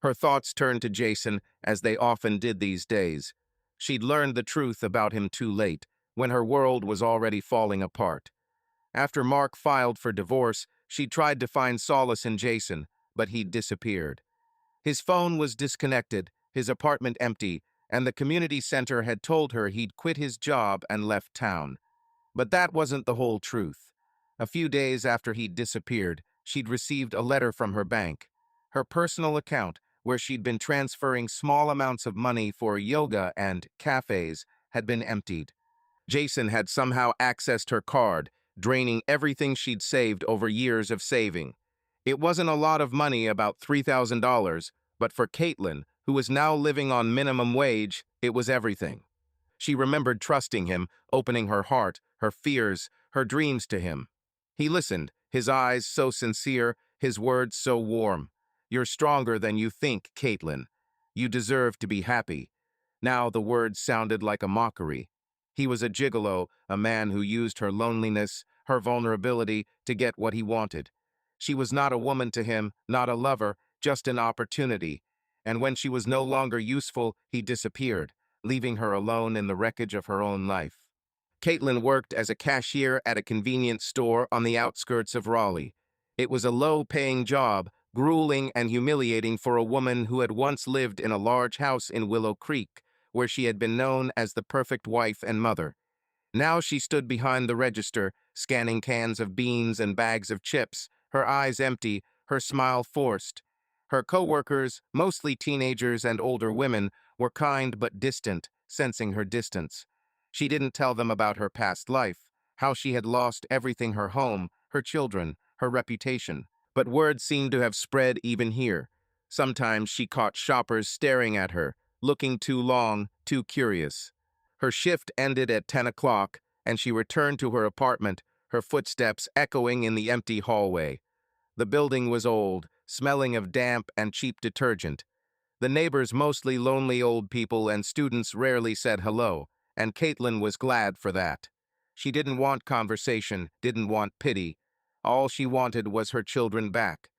Her thoughts turned to Jason, as they often did these days. She'd learned the truth about him too late, when her world was already falling apart. After Mark filed for divorce, she tried to find solace in Jason, but he'd disappeared. His phone was disconnected, his apartment empty, and the community center had told her he'd quit his job and left town. But that wasn't the whole truth. A few days after he'd disappeared, she'd received a letter from her bank. Her personal account, where she'd been transferring small amounts of money for yoga and cafes, had been emptied. Jason had somehow accessed her card, draining everything she'd saved over years of saving. It wasn't a lot of money, about $3,000, but for Caitlin, who was now living on minimum wage, it was everything. She remembered trusting him, opening her heart, her fears, her dreams to him. He listened, his eyes so sincere, his words so warm. "You're stronger than you think, Caitlin. You deserve to be happy." Now the words sounded like a mockery. He was a gigolo, a man who used her loneliness, her vulnerability, to get what he wanted. She was not a woman to him, not a lover, just an opportunity. And when she was no longer useful, he disappeared, leaving her alone in the wreckage of her own life. Caitlin worked as a cashier at a convenience store on the outskirts of Raleigh. It was a low-paying job, grueling and humiliating for a woman who had once lived in a large house in Willow Creek, where she had been known as the perfect wife and mother. Now she stood behind the register, scanning cans of beans and bags of chips, her eyes empty, her smile forced. Her co-workers, mostly teenagers and older women, were kind but distant, sensing her distance. She didn't tell them about her past life, how she had lost everything: her home, her children, her reputation. But word seemed to have spread even here. Sometimes she caught shoppers staring at her, looking too long, too curious. Her shift ended at 10 o'clock, and she returned to her apartment, her footsteps echoing in the empty hallway. The building was old, smelling of damp and cheap detergent. The neighbors mostly lonely old people, and students rarely said hello, and Caitlin was glad for that. She didn't want conversation, didn't want pity. All she wanted was her children back.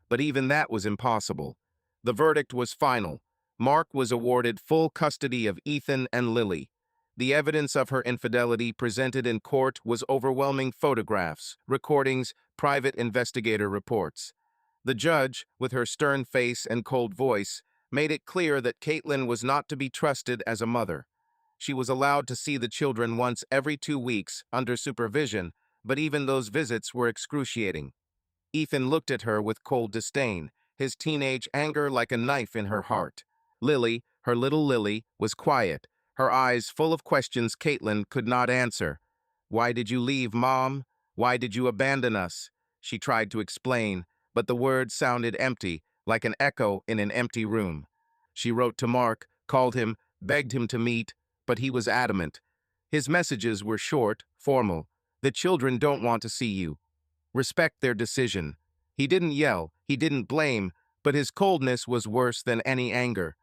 But even that was impossible. The verdict was final. Mark was awarded full custody of Ethan and Lily. The evidence of her infidelity presented in court was overwhelming: photographs, recordings, private investigator reports. The judge, with her stern face and cold voice, made it clear that Caitlin was not to be trusted as a mother. She was allowed to see the children once every 2 weeks, under supervision, but even those visits were excruciating. Ethan looked at her with cold disdain, his teenage anger like a knife in her heart. Lily, her little Lily, was quiet, her eyes full of questions Caitlin could not answer. "Why did you leave, Mom? Why did you abandon us?" She tried to explain, but the words sounded empty, like an echo in an empty room. She wrote to Mark, called him, begged him to meet, but he was adamant. His messages were short, formal. "The children don't want to see you. Respect their decision." He didn't yell, he didn't blame, but his coldness was worse than any anger.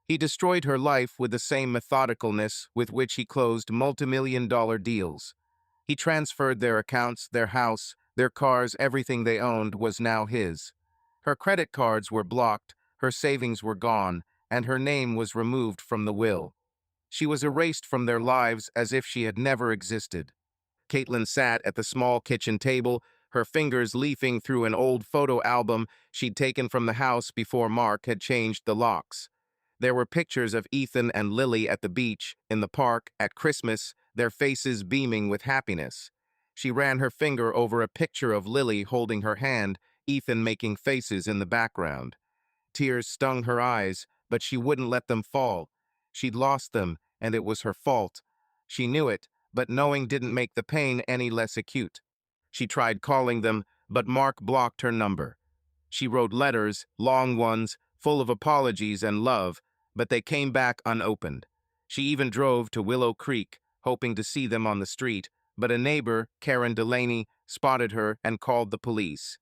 He destroyed her life with the same methodicalness with which he closed multi-million-dollar deals. He transferred their accounts, their house, their cars, everything they owned was now his. Her credit cards were blocked, her savings were gone, and her name was removed from the will. She was erased from their lives as if she had never existed. Caitlin sat at the small kitchen table, her fingers leafing through an old photo album she'd taken from the house before Mark had changed the locks. There were pictures of Ethan and Lily at the beach, in the park, at Christmas, their faces beaming with happiness. She ran her finger over a picture of Lily holding her hand, Ethan making faces in the background. Tears stung her eyes, but she wouldn't let them fall. She'd lost them, and it was her fault. She knew it, but knowing didn't make the pain any less acute. She tried calling them, but Mark blocked her number. She wrote letters, long ones, full of apologies and love, but they came back unopened. She even drove to Willow Creek, hoping to see them on the street, but a neighbor, Karen Delaney, spotted her and called the police.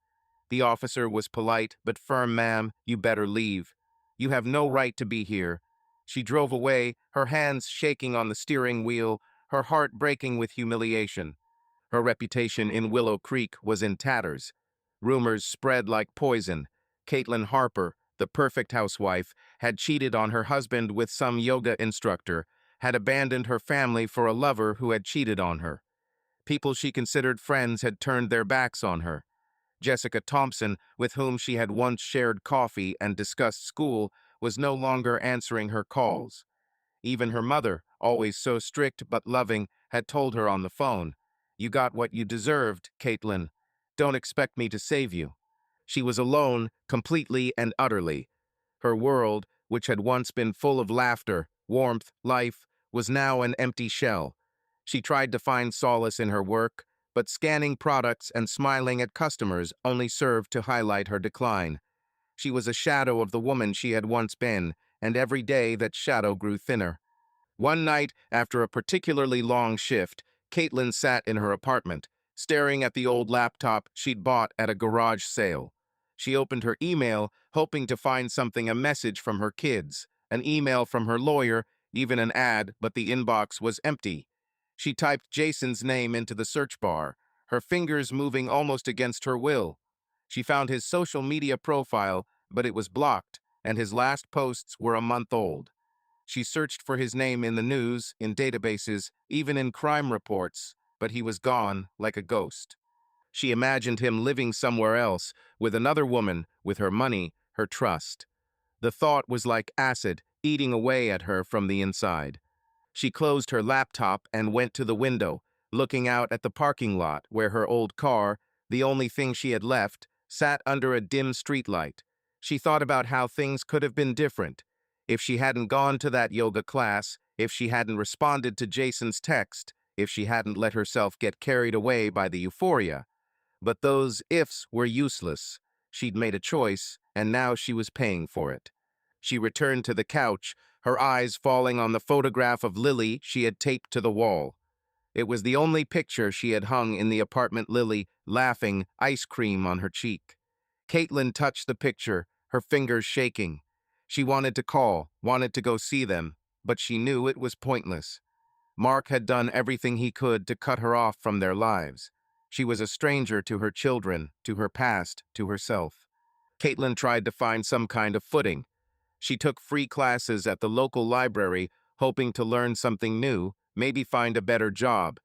The officer was polite but firm. "Ma'am, you better leave. You have no right to be here." She drove away, her hands shaking on the steering wheel, her heart breaking with humiliation. Her reputation in Willow Creek was in tatters. Rumors spread like poison. Caitlin Harper, the perfect housewife, had cheated on her husband with some yoga instructor, had abandoned her family for a lover who had cheated on her. People she considered friends had turned their backs on her. Jessica Thompson, with whom she had once shared coffee and discussed school, was no longer answering her calls. Even her mother, always so strict but loving, had told her on the phone, "You got what you deserved, Caitlin. Don't expect me to save you." She was alone, completely and utterly. Her world, which had once been full of laughter, warmth, life, was now an empty shell. She tried to find solace in her work, but scanning products and smiling at customers only served to highlight her decline. She was a shadow of the woman she had once been, and every day that shadow grew thinner. One night, after a particularly long shift, Caitlin sat in her apartment, staring at the old laptop she'd bought at a garage sale. She opened her email, hoping to find a message from her kids, an email from her lawyer, even an ad, but the inbox was empty. She typed Jason's name into the search bar, her fingers moving almost against her will. She found his social media profile, but it was blocked, and his last posts were a month old. She searched for his name in the news, in databases, even in crime reports, but he was gone like a ghost. She imagined him living somewhere else, with another woman, with her money, her trust. The thought was like acid, eating away at her from the inside. She closed her laptop and went to the window, looking out at the parking lot where her old car, the only thing she had left, sat under a dim streetlight. She thought about how things could have been different. If she hadn't gone to that yoga class, if she hadn't responded to Jason's text, if she hadn't let herself get carried away by the euphoria. But those ifs were useless. She'd made a choice, and now she was paying for it. She returned to the couch, her eyes falling on the photograph of Lily she had taped to the wall. It was the only picture she had hung in the apartment. Lily, laughing, ice cream on her cheek. Caitlin touched the picture, her fingers shaking. She wanted to call, wanted to go see them, but she knew it was pointless. Mark had done everything he could to cut her off from their lives. She was a stranger to her children, to her past, to herself. Caitlin tried to find some kind of footing. She took free classes at the local library, hoping to learn something new, maybe find a better job.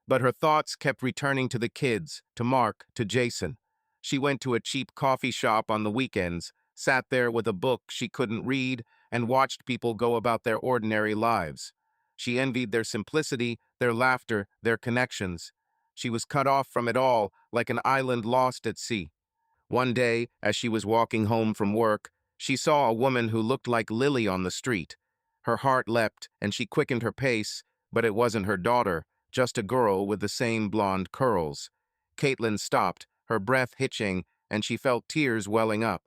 But her thoughts kept returning to the kids, to Mark, to Jason. She went to a cheap coffee shop on the weekends, sat there with a book she couldn't read, and watched people go about their ordinary lives. She envied their simplicity, their laughter, their connections. She was cut off from it all, like an island lost at sea. One day, as she was walking home from work, she saw a woman who looked like Lily on the street. Her heart leapt, and she quickened her pace, but it wasn't her daughter, just a girl with the same blonde curls. Caitlin stopped, her breath hitching, and she felt tears welling up.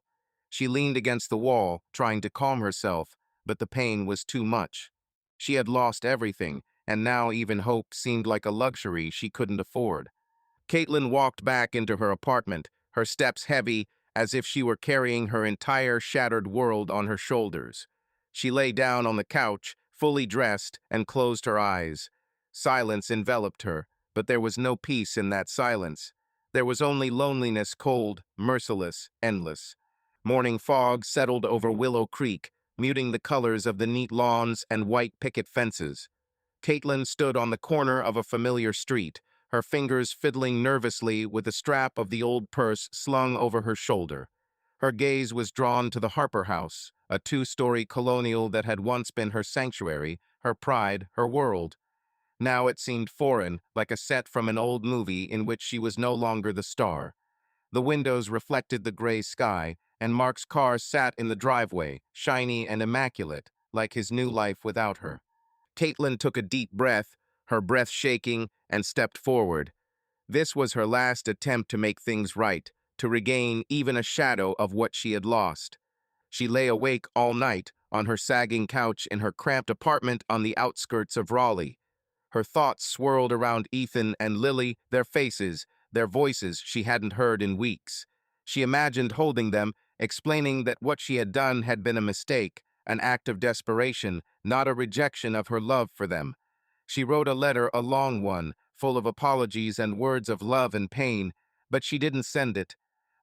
She leaned against the wall, trying to calm herself, but the pain was too much. She had lost everything, and now even hope seemed like a luxury she couldn't afford. Caitlin walked back into her apartment, her steps heavy, as if she were carrying her entire shattered world on her shoulders. She lay down on the couch, fully dressed, and closed her eyes. Silence enveloped her, but there was no peace in that silence. There was only loneliness, cold, merciless, endless. Morning fog settled over Willow Creek, muting the colors of the neat lawns and white picket fences. Caitlin stood on the corner of a familiar street, her fingers fiddling nervously with the strap of the old purse slung over her shoulder. Her gaze was drawn to the Harper house, a two-story colonial that had once been her sanctuary, her pride, her world. Now it seemed foreign, like a set from an old movie in which she was no longer the star. The windows reflected the gray sky, and Mark's car sat in the driveway, shiny and immaculate, like his new life without her. Caitlin took a deep breath, her breath shaking, and stepped forward. This was her last attempt to make things right, to regain even a shadow of what she had lost. She lay awake all night on her sagging couch in her cramped apartment on the outskirts of Raleigh. Her thoughts swirled around Ethan and Lily, their faces, their voices she hadn't heard in weeks. She imagined holding them, explaining that what she had done had been a mistake, an act of desperation, not a rejection of her love for them. She wrote a letter, a long one, full of apologies and words of love and pain, but she didn't send it.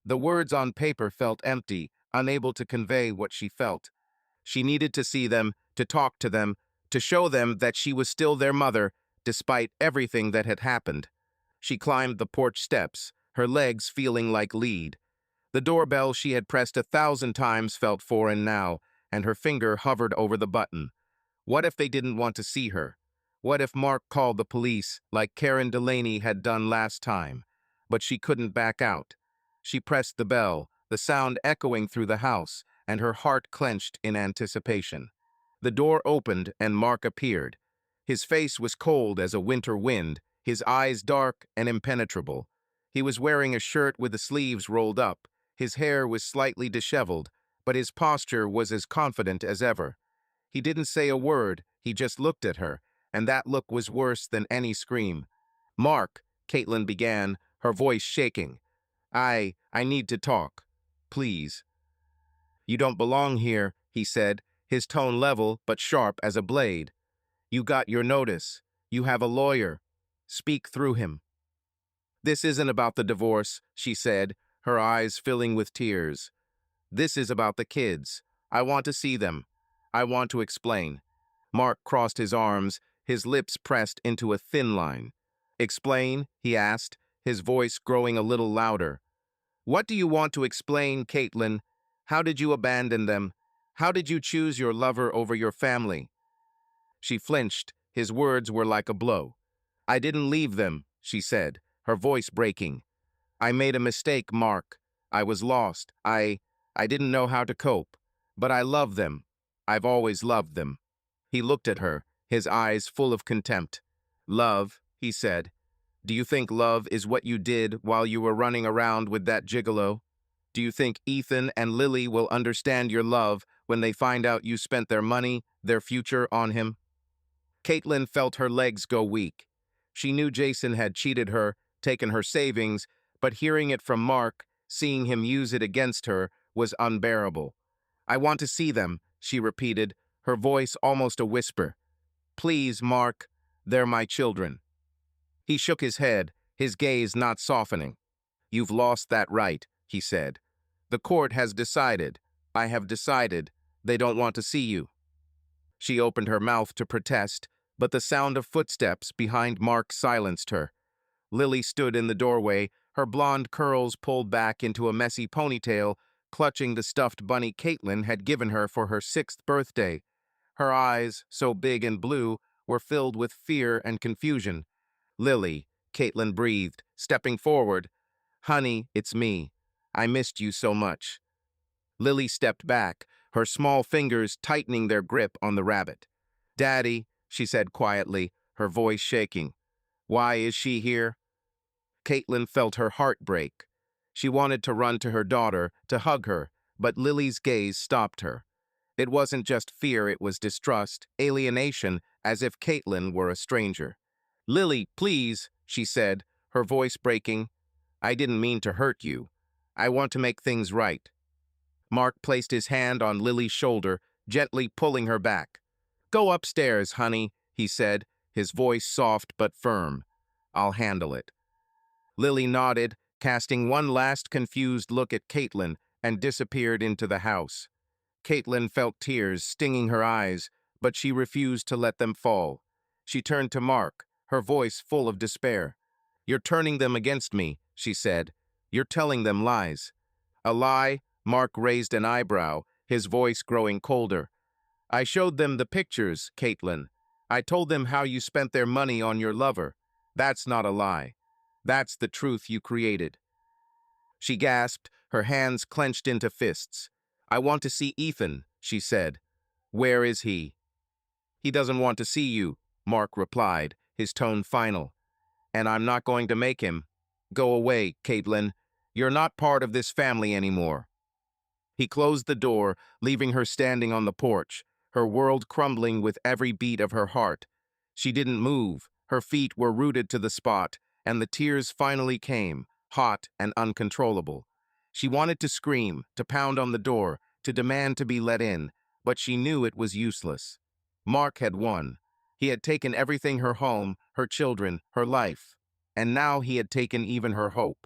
The words on paper felt empty, unable to convey what she felt. She needed to see them, to talk to them, to show them that she was still their mother, despite everything that had happened. She climbed the porch steps, her legs feeling like lead. The doorbell she had pressed 1,000 times felt foreign now, and her finger hovered over the button. What if they didn't want to see her? What if Mark called the police, like Karen Delaney had done last time? But she couldn't back out. She pressed the bell, the sound echoing through the house, and her heart clenched in anticipation. The door opened and Mark appeared. His face was cold as a winter wind, his eyes dark and impenetrable. He was wearing a shirt with the sleeves rolled up. His hair was slightly disheveled, but his posture was as confident as ever. He didn't say a word, he just looked at her, and that look was worse than any scream. "Mark," Caitlin began, her voice shaking. I need to talk. Please." "You don't belong here," he said, his tone level but sharp as a blade. "You got your notice. You have a lawyer. Speak through him." "This isn't about the divorce," she said, her eyes filling with tears. "This is about the kids. I want to see them. I want to explain." Mark crossed his arms, his lips pressed into a thin line. "Explain?" he asked, his voice growing a little louder. "What do you want to explain, Caitlin? How did you abandon them? How did you choose your lover over your family?" She flinched. His words were like a blow. "I didn't leave them," she said, her voice breaking. "I made a mistake, Mark. I was lost. I didn't know how to cope. But I love them. I've always loved them." He looked at her, his eyes full of contempt. "Love," he said. "Do you think love is what you did while you were running around with that gigolo? Do you think Ethan and Lily will understand your love when they find out you spent their money, their future on him?" Caitlin felt her legs go weak. She knew Jason had cheated her, taken her savings, but hearing it from Mark, seeing him use it against her, was unbearable. "I want to see them," she repeated, her voice almost a whisper. "Please, Mark, they're my children." He shook his head, his gaze not softening. "You've lost that right," he said. "The court has decided. I have decided. They don't want to see you." She opened her mouth to protest, but the sound of footsteps behind Mark silenced her. Lily stood in the doorway, her blonde curls pulled back into a messy ponytail, clutching the stuffed bunny Caitlin had given her for her 6th birthday. Her eyes, so big and blue, were filled with fear and confusion. "Lily," Caitlin breathed, stepping forward. "Honey, it's me. I missed you so much." Lily stepped back, her small fingers tightening their grip on the rabbit. "Daddy," she said quietly, her voice shaking. "Why is she here?" Caitlin felt her heart break. She wanted to run to her daughter, to hug her, but Lily's gaze stopped her. It wasn't just fear, it was distrust, alienation, as if Caitlin were a stranger. "Lily, please," she said, her voice breaking. "I didn't mean to hurt you. I want to make things right." Mark placed his hand on Lily's shoulder, gently pulling her back. "Go upstairs, honey," he said, his voice soft but firm. "I'll handle it." Lily nodded, casting one last confused look at Caitlin, and disappeared into the house. Caitlin felt tears stinging her eyes, but she refused to let them fall. She turned to Mark, her voice full of despair. "You're turning them against me," she said. "You're telling them lies." "A lie?" Mark raised an eyebrow, his voice growing colder. "I showed them the pictures, Caitlin. I told them how you spent their money on your lover. That's not a lie. That's the truth you created." She gasped, her hands clenched into fists. "I want to see Ethan," she said. "Where is he?" "He doesn't want to see you," Mark replied, his tone final. "And I'm not going to make him. Go away, Caitlin. You're not part of this family anymore." He closed the door, leaving her standing on the porch, her world crumbling with every beat of her heart. She didn't move, her feet were rooted to the spot, and the tears finally came, hot and uncontrollable. She wanted to scream, to pound on the door, to demand to be let in, but she knew it was useless. Mark had won. He had taken everything: her home, her children, her life. And now he had taken even her hope.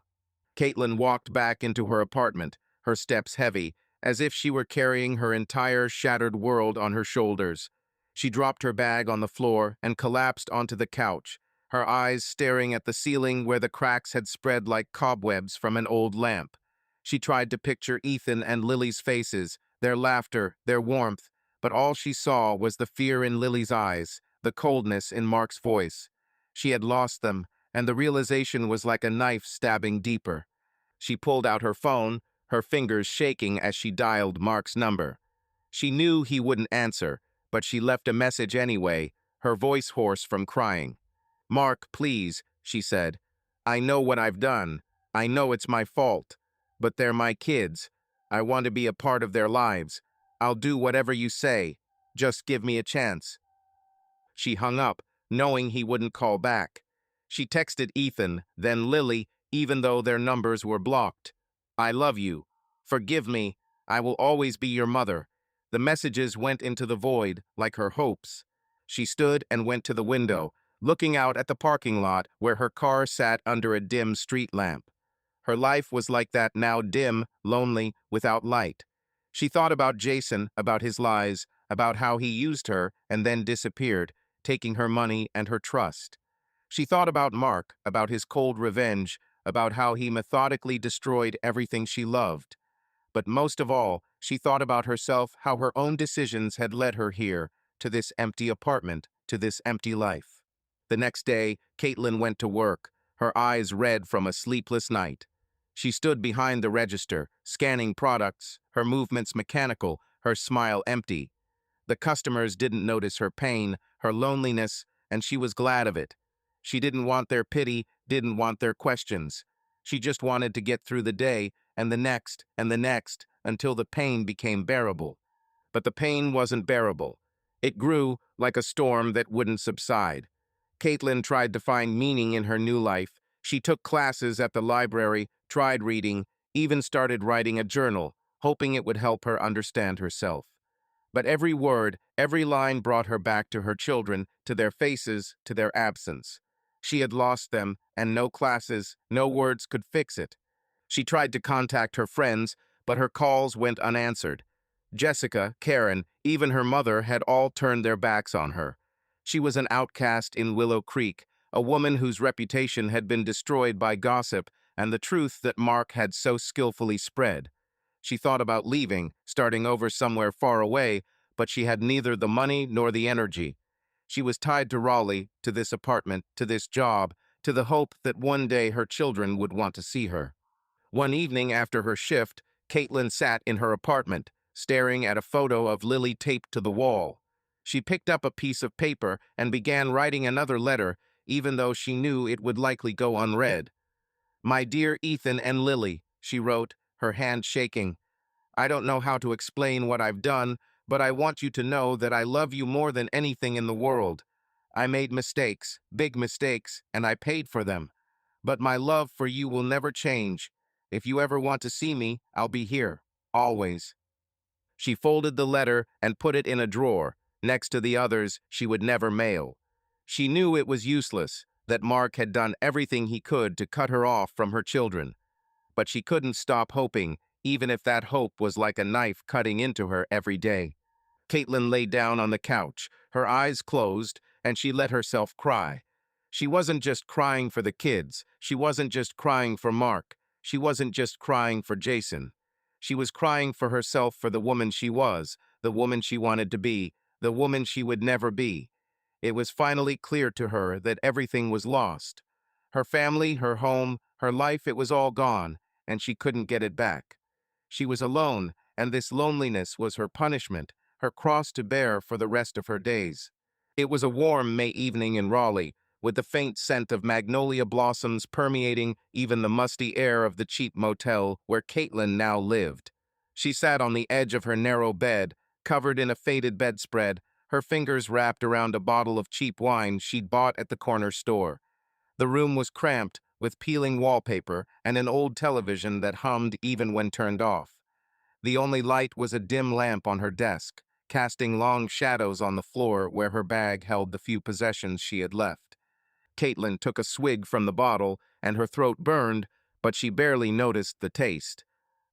Caitlin walked back into her apartment, her steps heavy, as if she were carrying her entire shattered world on her shoulders. She dropped her bag on the floor and collapsed onto the couch, her eyes staring at the ceiling where the cracks had spread like cobwebs from an old lamp. She tried to picture Ethan and Lily's faces, their laughter, their warmth, but all she saw was the fear in Lily's eyes, the coldness in Mark's voice. She had lost them, and the realization was like a knife stabbing deeper. She pulled out her phone, her fingers shaking as she dialed Mark's number. She knew he wouldn't answer, but she left a message anyway, her voice hoarse from crying. "Mark, please," she said. "I know what I've done. I know it's my fault. But they're my kids. I want to be a part of their lives. I'll do whatever you say. Just give me a chance." She hung up, knowing he wouldn't call back. She texted Ethan, then Lily, even though their numbers were blocked. "I love you. Forgive me. I will always be your mother." The messages went into the void, like her hopes. She stood and went to the window, looking out at the parking lot where her car sat under a dim street lamp. Her life was like that now, dim, lonely, without light. She thought about Jason, about his lies, about how he used her and then disappeared, taking her money and her trust. She thought about Mark, about his cold revenge, about how he methodically destroyed everything she loved. But most of all, she thought about herself, how her own decisions had led her here, to this empty apartment, to this empty life. The next day, Caitlin went to work, her eyes red from a sleepless night. She stood behind the register, scanning products, her movements mechanical, her smile empty. The customers didn't notice her pain, her loneliness, and she was glad of it. She didn't want their pity, didn't want their questions. She just wanted to get through the day, and the next, until the pain became bearable. But the pain wasn't bearable. It grew like a storm that wouldn't subside. Caitlin tried to find meaning in her new life. She took classes at the library, tried reading, even started writing a journal, hoping it would help her understand herself. But every word, every line brought her back to her children, to their faces, to their absence. She had lost them, and no classes, no words could fix it. She tried to contact her friends, but her calls went unanswered. Jessica, Karen, even her mother had all turned their backs on her. She was an outcast in Willow Creek, a woman whose reputation had been destroyed by gossip and the truth that Mark had so skillfully spread. She thought about leaving, starting over somewhere far away, but she had neither the money nor the energy. She was tied to Raleigh, to this apartment, to this job, to the hope that one day her children would want to see her. One evening after her shift, Caitlin sat in her apartment, staring at a photo of Lily taped to the wall. She picked up a piece of paper and began writing another letter, even though she knew it would likely go unread. "My dear Ethan and Lily," she wrote, her hand shaking. "I don't know how to explain what I've done, but I want you to know that I love you more than anything in the world. I made mistakes, big mistakes, and I paid for them. But my love for you will never change. If you ever want to see me, I'll be here, always." She folded the letter and put it in a drawer, next to the others she would never mail. She knew it was useless, that Mark had done everything he could to cut her off from her children. But she couldn't stop hoping, even if that hope was like a knife cutting into her every day. Caitlin lay down on the couch, her eyes closed, and she let herself cry. She wasn't just crying for the kids. She wasn't just crying for Mark. She wasn't just crying for Jason. She was crying for herself, for the woman she was, the woman she wanted to be, the woman she would never be. It was finally clear to her that everything was lost. Her family, her home, her life, it was all gone, and she couldn't get it back. She was alone, and this loneliness was her punishment, her cross to bear for the rest of her days. It was a warm May evening in Raleigh, with the faint scent of magnolia blossoms permeating even the musty air of the cheap motel where Caitlin now lived. She sat on the edge of her narrow bed, covered in a faded bedspread, her fingers wrapped around a bottle of cheap wine she'd bought at the corner store. The room was cramped, with peeling wallpaper and an old television that hummed even when turned off. The only light was a dim lamp on her desk, casting long shadows on the floor where her bag held the few possessions she had left. Caitlin took a swig from the bottle, and her throat burned, but she barely noticed the taste.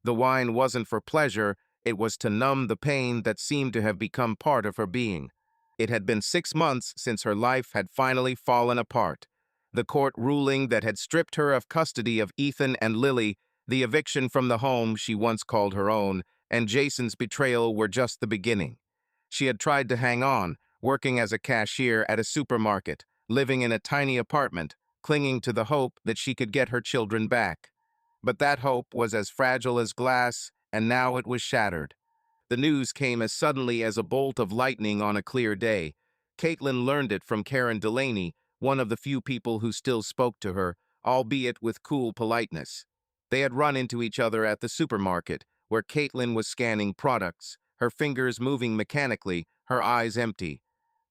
The wine wasn't for pleasure, it was to numb the pain that seemed to have become part of her being. It had been 6 months since her life had finally fallen apart. The court ruling that had stripped her of custody of Ethan and Lily, the eviction from the home she once called her own, and Jason's betrayal were just the beginning. She had tried to hang on, working as a cashier at a supermarket, living in a tiny apartment, clinging to the hope that she could get her children back. But that hope was as fragile as glass, and now it was shattered. The news came as suddenly as a bolt of lightning on a clear day. Caitlin learned it from Karen Delaney, one of the few people who still spoke to her, albeit with cool politeness. They had run into each other at the supermarket, where Caitlin was scanning products, her fingers moving mechanically, her eyes empty.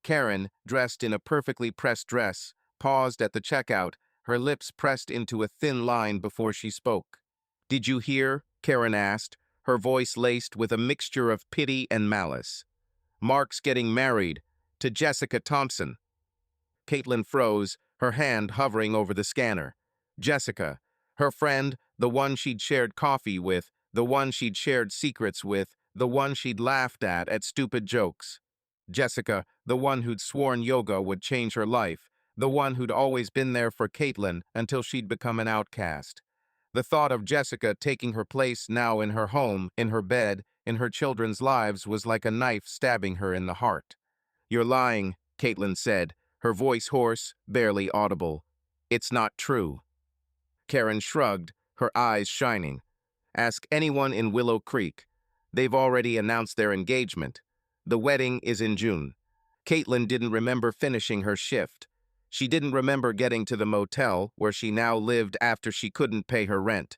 Karen, dressed in a perfectly pressed dress, paused at the checkout, her lips pressed into a thin line before she spoke. "Did you hear?" Karen asked, her voice laced with a mixture of pity and malice. "Mark's getting married to Jessica Thompson." Caitlin froze, her hand hovering over the scanner. Jessica, her friend, the one she'd shared coffee with, the one she'd shared secrets with, the one she'd laughed at stupid jokes. Jessica, the one who'd sworn yoga would change her life, the one who'd always been there for Caitlin until she'd become an outcast. The thought of Jessica taking her place now in her home, in her bed, in her children's lives was like a knife stabbing her in the heart. "You're lying," Caitlin said, her voice hoarse, barely audible. "It's not true." Karen shrugged, her eyes shining. "Ask anyone in Willow Creek. They've already announced their engagement. The wedding is in June." Caitlin didn't remember finishing her shift. She didn't remember getting to the motel where she now lived after she couldn't pay her rent.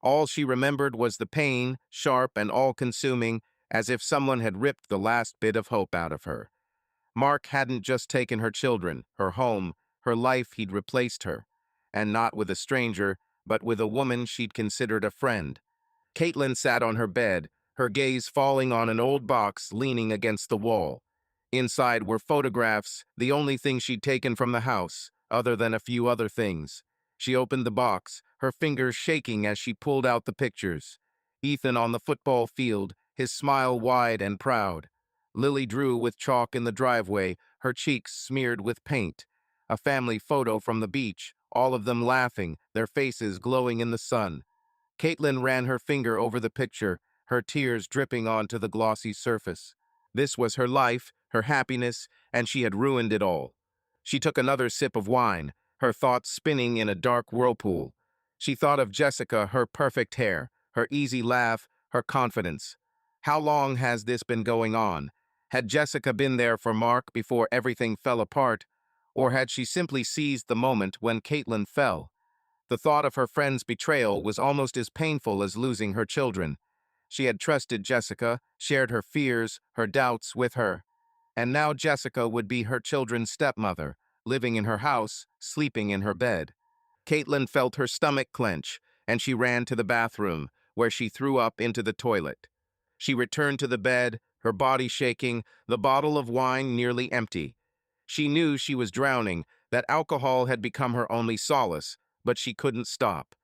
All she remembered was the pain, sharp and all-consuming, as if someone had ripped the last bit of hope out of her. Mark hadn't just taken her children, her home, her life. He'd replaced her. And not with a stranger, but with a woman she'd considered a friend. Caitlin sat on her bed, her gaze falling on an old box leaning against the wall. Inside were photographs, the only thing she'd taken from the house, other than a few other things. She opened the box, her fingers shaking as she pulled out the pictures. Ethan on the football field, his smile wide and proud. Lily drew with chalk in the driveway, her cheeks smeared with paint. A family photo from the beach, all of them laughing, their faces glowing in the sun. Caitlin ran her finger over the picture, her tears dripping onto the glossy surface. This was her life, her happiness, and she had ruined it all. She took another sip of wine, her thoughts spinning in a dark whirlpool. She thought of Jessica, her perfect hair, her easy laugh, her confidence. How long has this been going on? Had Jessica been there for Mark before everything fell apart, or had she simply seized the moment when Caitlin fell? The thought of her friend's betrayal was almost as painful as losing her children. She had trusted Jessica, shared her fears, her doubts with her. And now Jessica would be her children's stepmother, living in her house, sleeping in her bed. Caitlin felt her stomach clench, and she ran to the bathroom, where she threw up into the toilet. She returned to the bed, her body shaking, the bottle of wine nearly empty. She knew she was drowning, that alcohol had become her only solace, but she couldn't stop.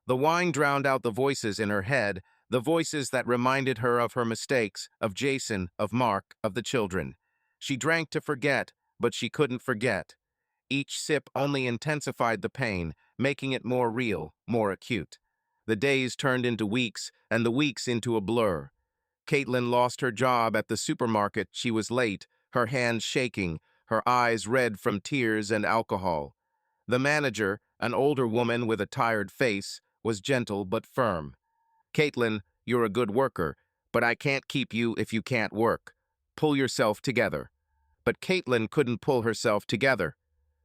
The wine drowned out the voices in her head, the voices that reminded her of her mistakes, of Jason, of Mark, of the children. She drank to forget, but she couldn't forget. Each sip only intensified the pain, making it more real, more acute. The days turned into weeks, and the weeks into a blur. Caitlin lost her job at the supermarket. She was late, her hands shaking, her eyes red from tears and alcohol. The manager, an older woman with a tired face, was gentle but firm. "Caitlin, you're a good worker, but I can't keep you if you can't work. Pull yourself together." But Caitlin couldn't pull herself together.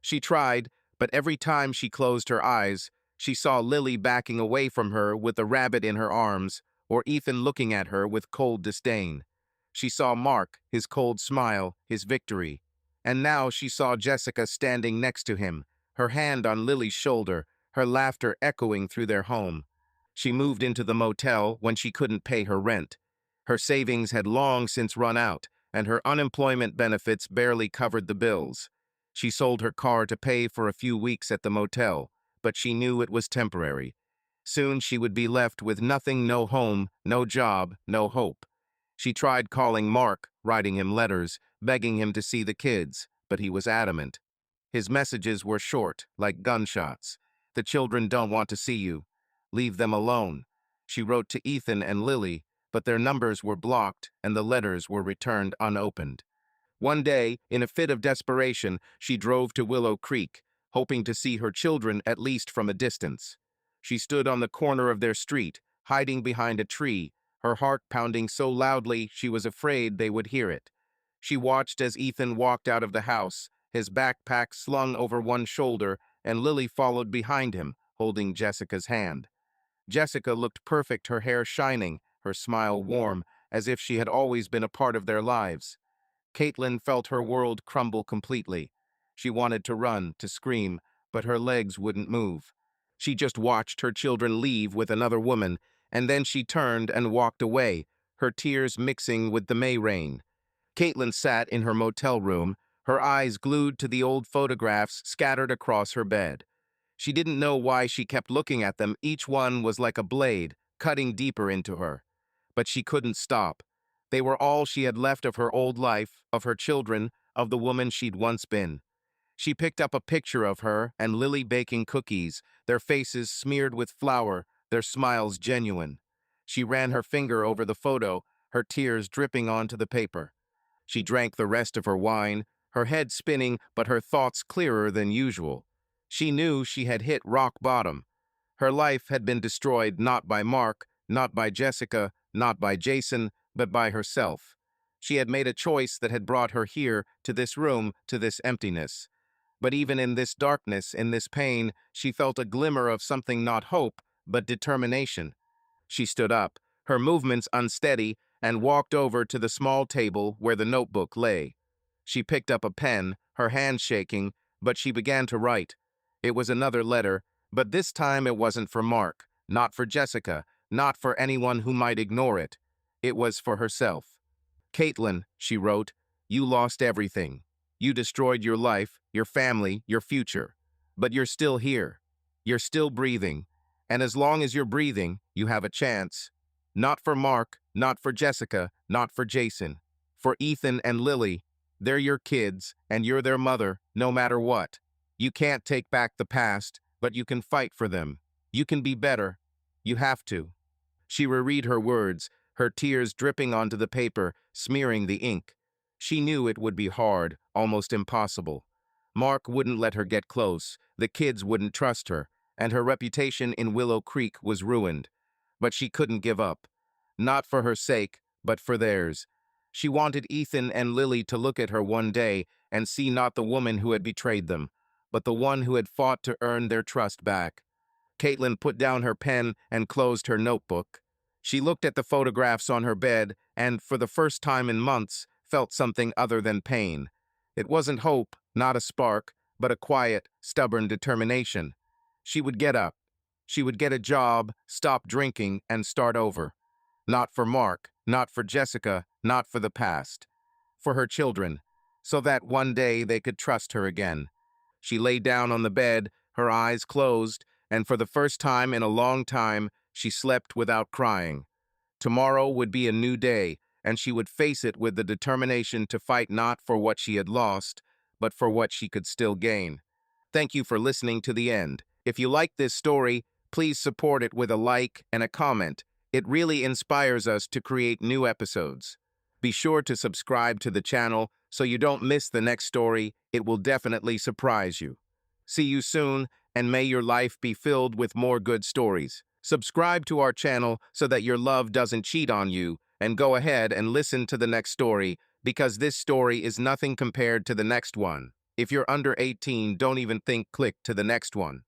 She tried, but every time she closed her eyes, she saw Lily backing away from her with the rabbit in her arms, or Ethan looking at her with cold disdain. She saw Mark, his cold smile, his victory. And now she saw Jessica standing next to him, her hand on Lily's shoulder, her laughter echoing through their home. She moved into the motel when she couldn't pay her rent. Her savings had long since run out, and her unemployment benefits barely covered the bills. She sold her car to pay for a few weeks at the motel, but she knew it was temporary. Soon she would be left with nothing, no home, no job, no hope. She tried calling Mark, writing him letters, begging him to see the kids, but he was adamant. His messages were short, like gunshots. "The children don't want to see you. Leave them alone." She wrote to Ethan and Lily, but their numbers were blocked and the letters were returned unopened. One day, in a fit of desperation, she drove to Willow Creek, hoping to see her children at least from a distance. She stood on the corner of their street, hiding behind a tree, her heart pounding so loudly she was afraid they would hear it. She watched as Ethan walked out of the house, his backpack slung over one shoulder, and Lily followed behind him, holding Jessica's hand. Jessica looked perfect, her hair shining, her smile warm, as if she had always been a part of their lives. Caitlin felt her world crumble completely. She wanted to run, to scream, but her legs wouldn't move. She just watched her children leave with another woman, and then she turned and walked away, her tears mixing with the May rain. Caitlin sat in her motel room, her eyes glued to the old photographs scattered across her bed. She didn't know why she kept looking at them. Each one was like a blade, cutting deeper into her. But she couldn't stop. They were all she had left of her old life, of her children, of the woman she'd once been. She picked up a picture of her and Lily baking cookies, their faces smeared with flour, their smiles genuine. She ran her finger over the photo, her tears dripping onto the paper. She drank the rest of her wine, her head spinning but her thoughts clearer than usual. She knew she had hit rock bottom. Her life had been destroyed not by Mark, not by Jessica, not by Jason, but by herself. She had made a choice that had brought her here, to this room, to this emptiness. But even in this darkness, in this pain, she felt a glimmer of something, not hope, but determination. She stood up, her movements unsteady, and walked over to the small table where the notebook lay. She picked up a pen, her hand shaking, but she began to write. It was another letter, but this time it wasn't for Mark, not for Jessica, not for anyone who might ignore it. It was for herself. "Caitlin," she wrote, "you lost everything. You destroyed your life, your family, your future. But you're still here. You're still breathing. And as long as you're breathing, you have a chance. Not for Mark, not for Jessica, not for Jason. For Ethan and Lily. They're your kids, and you're their mother, no matter what. You can't take back the past, but you can fight for them. You can be better. You have to." She reread her words, her tears dripping onto the paper, smearing the ink. She knew it would be hard, almost impossible. Mark wouldn't let her get close, the kids wouldn't trust her, and her reputation in Willow Creek was ruined. But she couldn't give up. Not for her sake, but for theirs. She wanted Ethan and Lily to look at her one day and see not the woman who had betrayed them, but the one who had fought to earn their trust back. Caitlin put down her pen and closed her notebook. She looked at the photographs on her bed and, for the first time in months, felt something other than pain. It wasn't hope, not a spark, but a quiet, stubborn determination. She would get up. She would get a job, stop drinking, and start over. Not for Mark, not for Jessica, not for the past. For her children, so that one day they could trust her again. She lay down on the bed, her eyes closed, and for the first time in a long time, she slept without crying. Tomorrow would be a new day, and she would face it with the determination to fight not for what she had lost, but for what she could still gain. Thank you for listening to the end. If you like this story, please support it with a like and a comment. It really inspires us to create new episodes. Be sure to subscribe to the channel so you don't miss the next story. It will definitely surprise you. See you soon, and may your life be filled with more good stories. Subscribe to our channel so that your love doesn't cheat on you, and go ahead and listen to the next story, because this story is nothing compared to the next one. If you're under 18, don't even think click to the next one.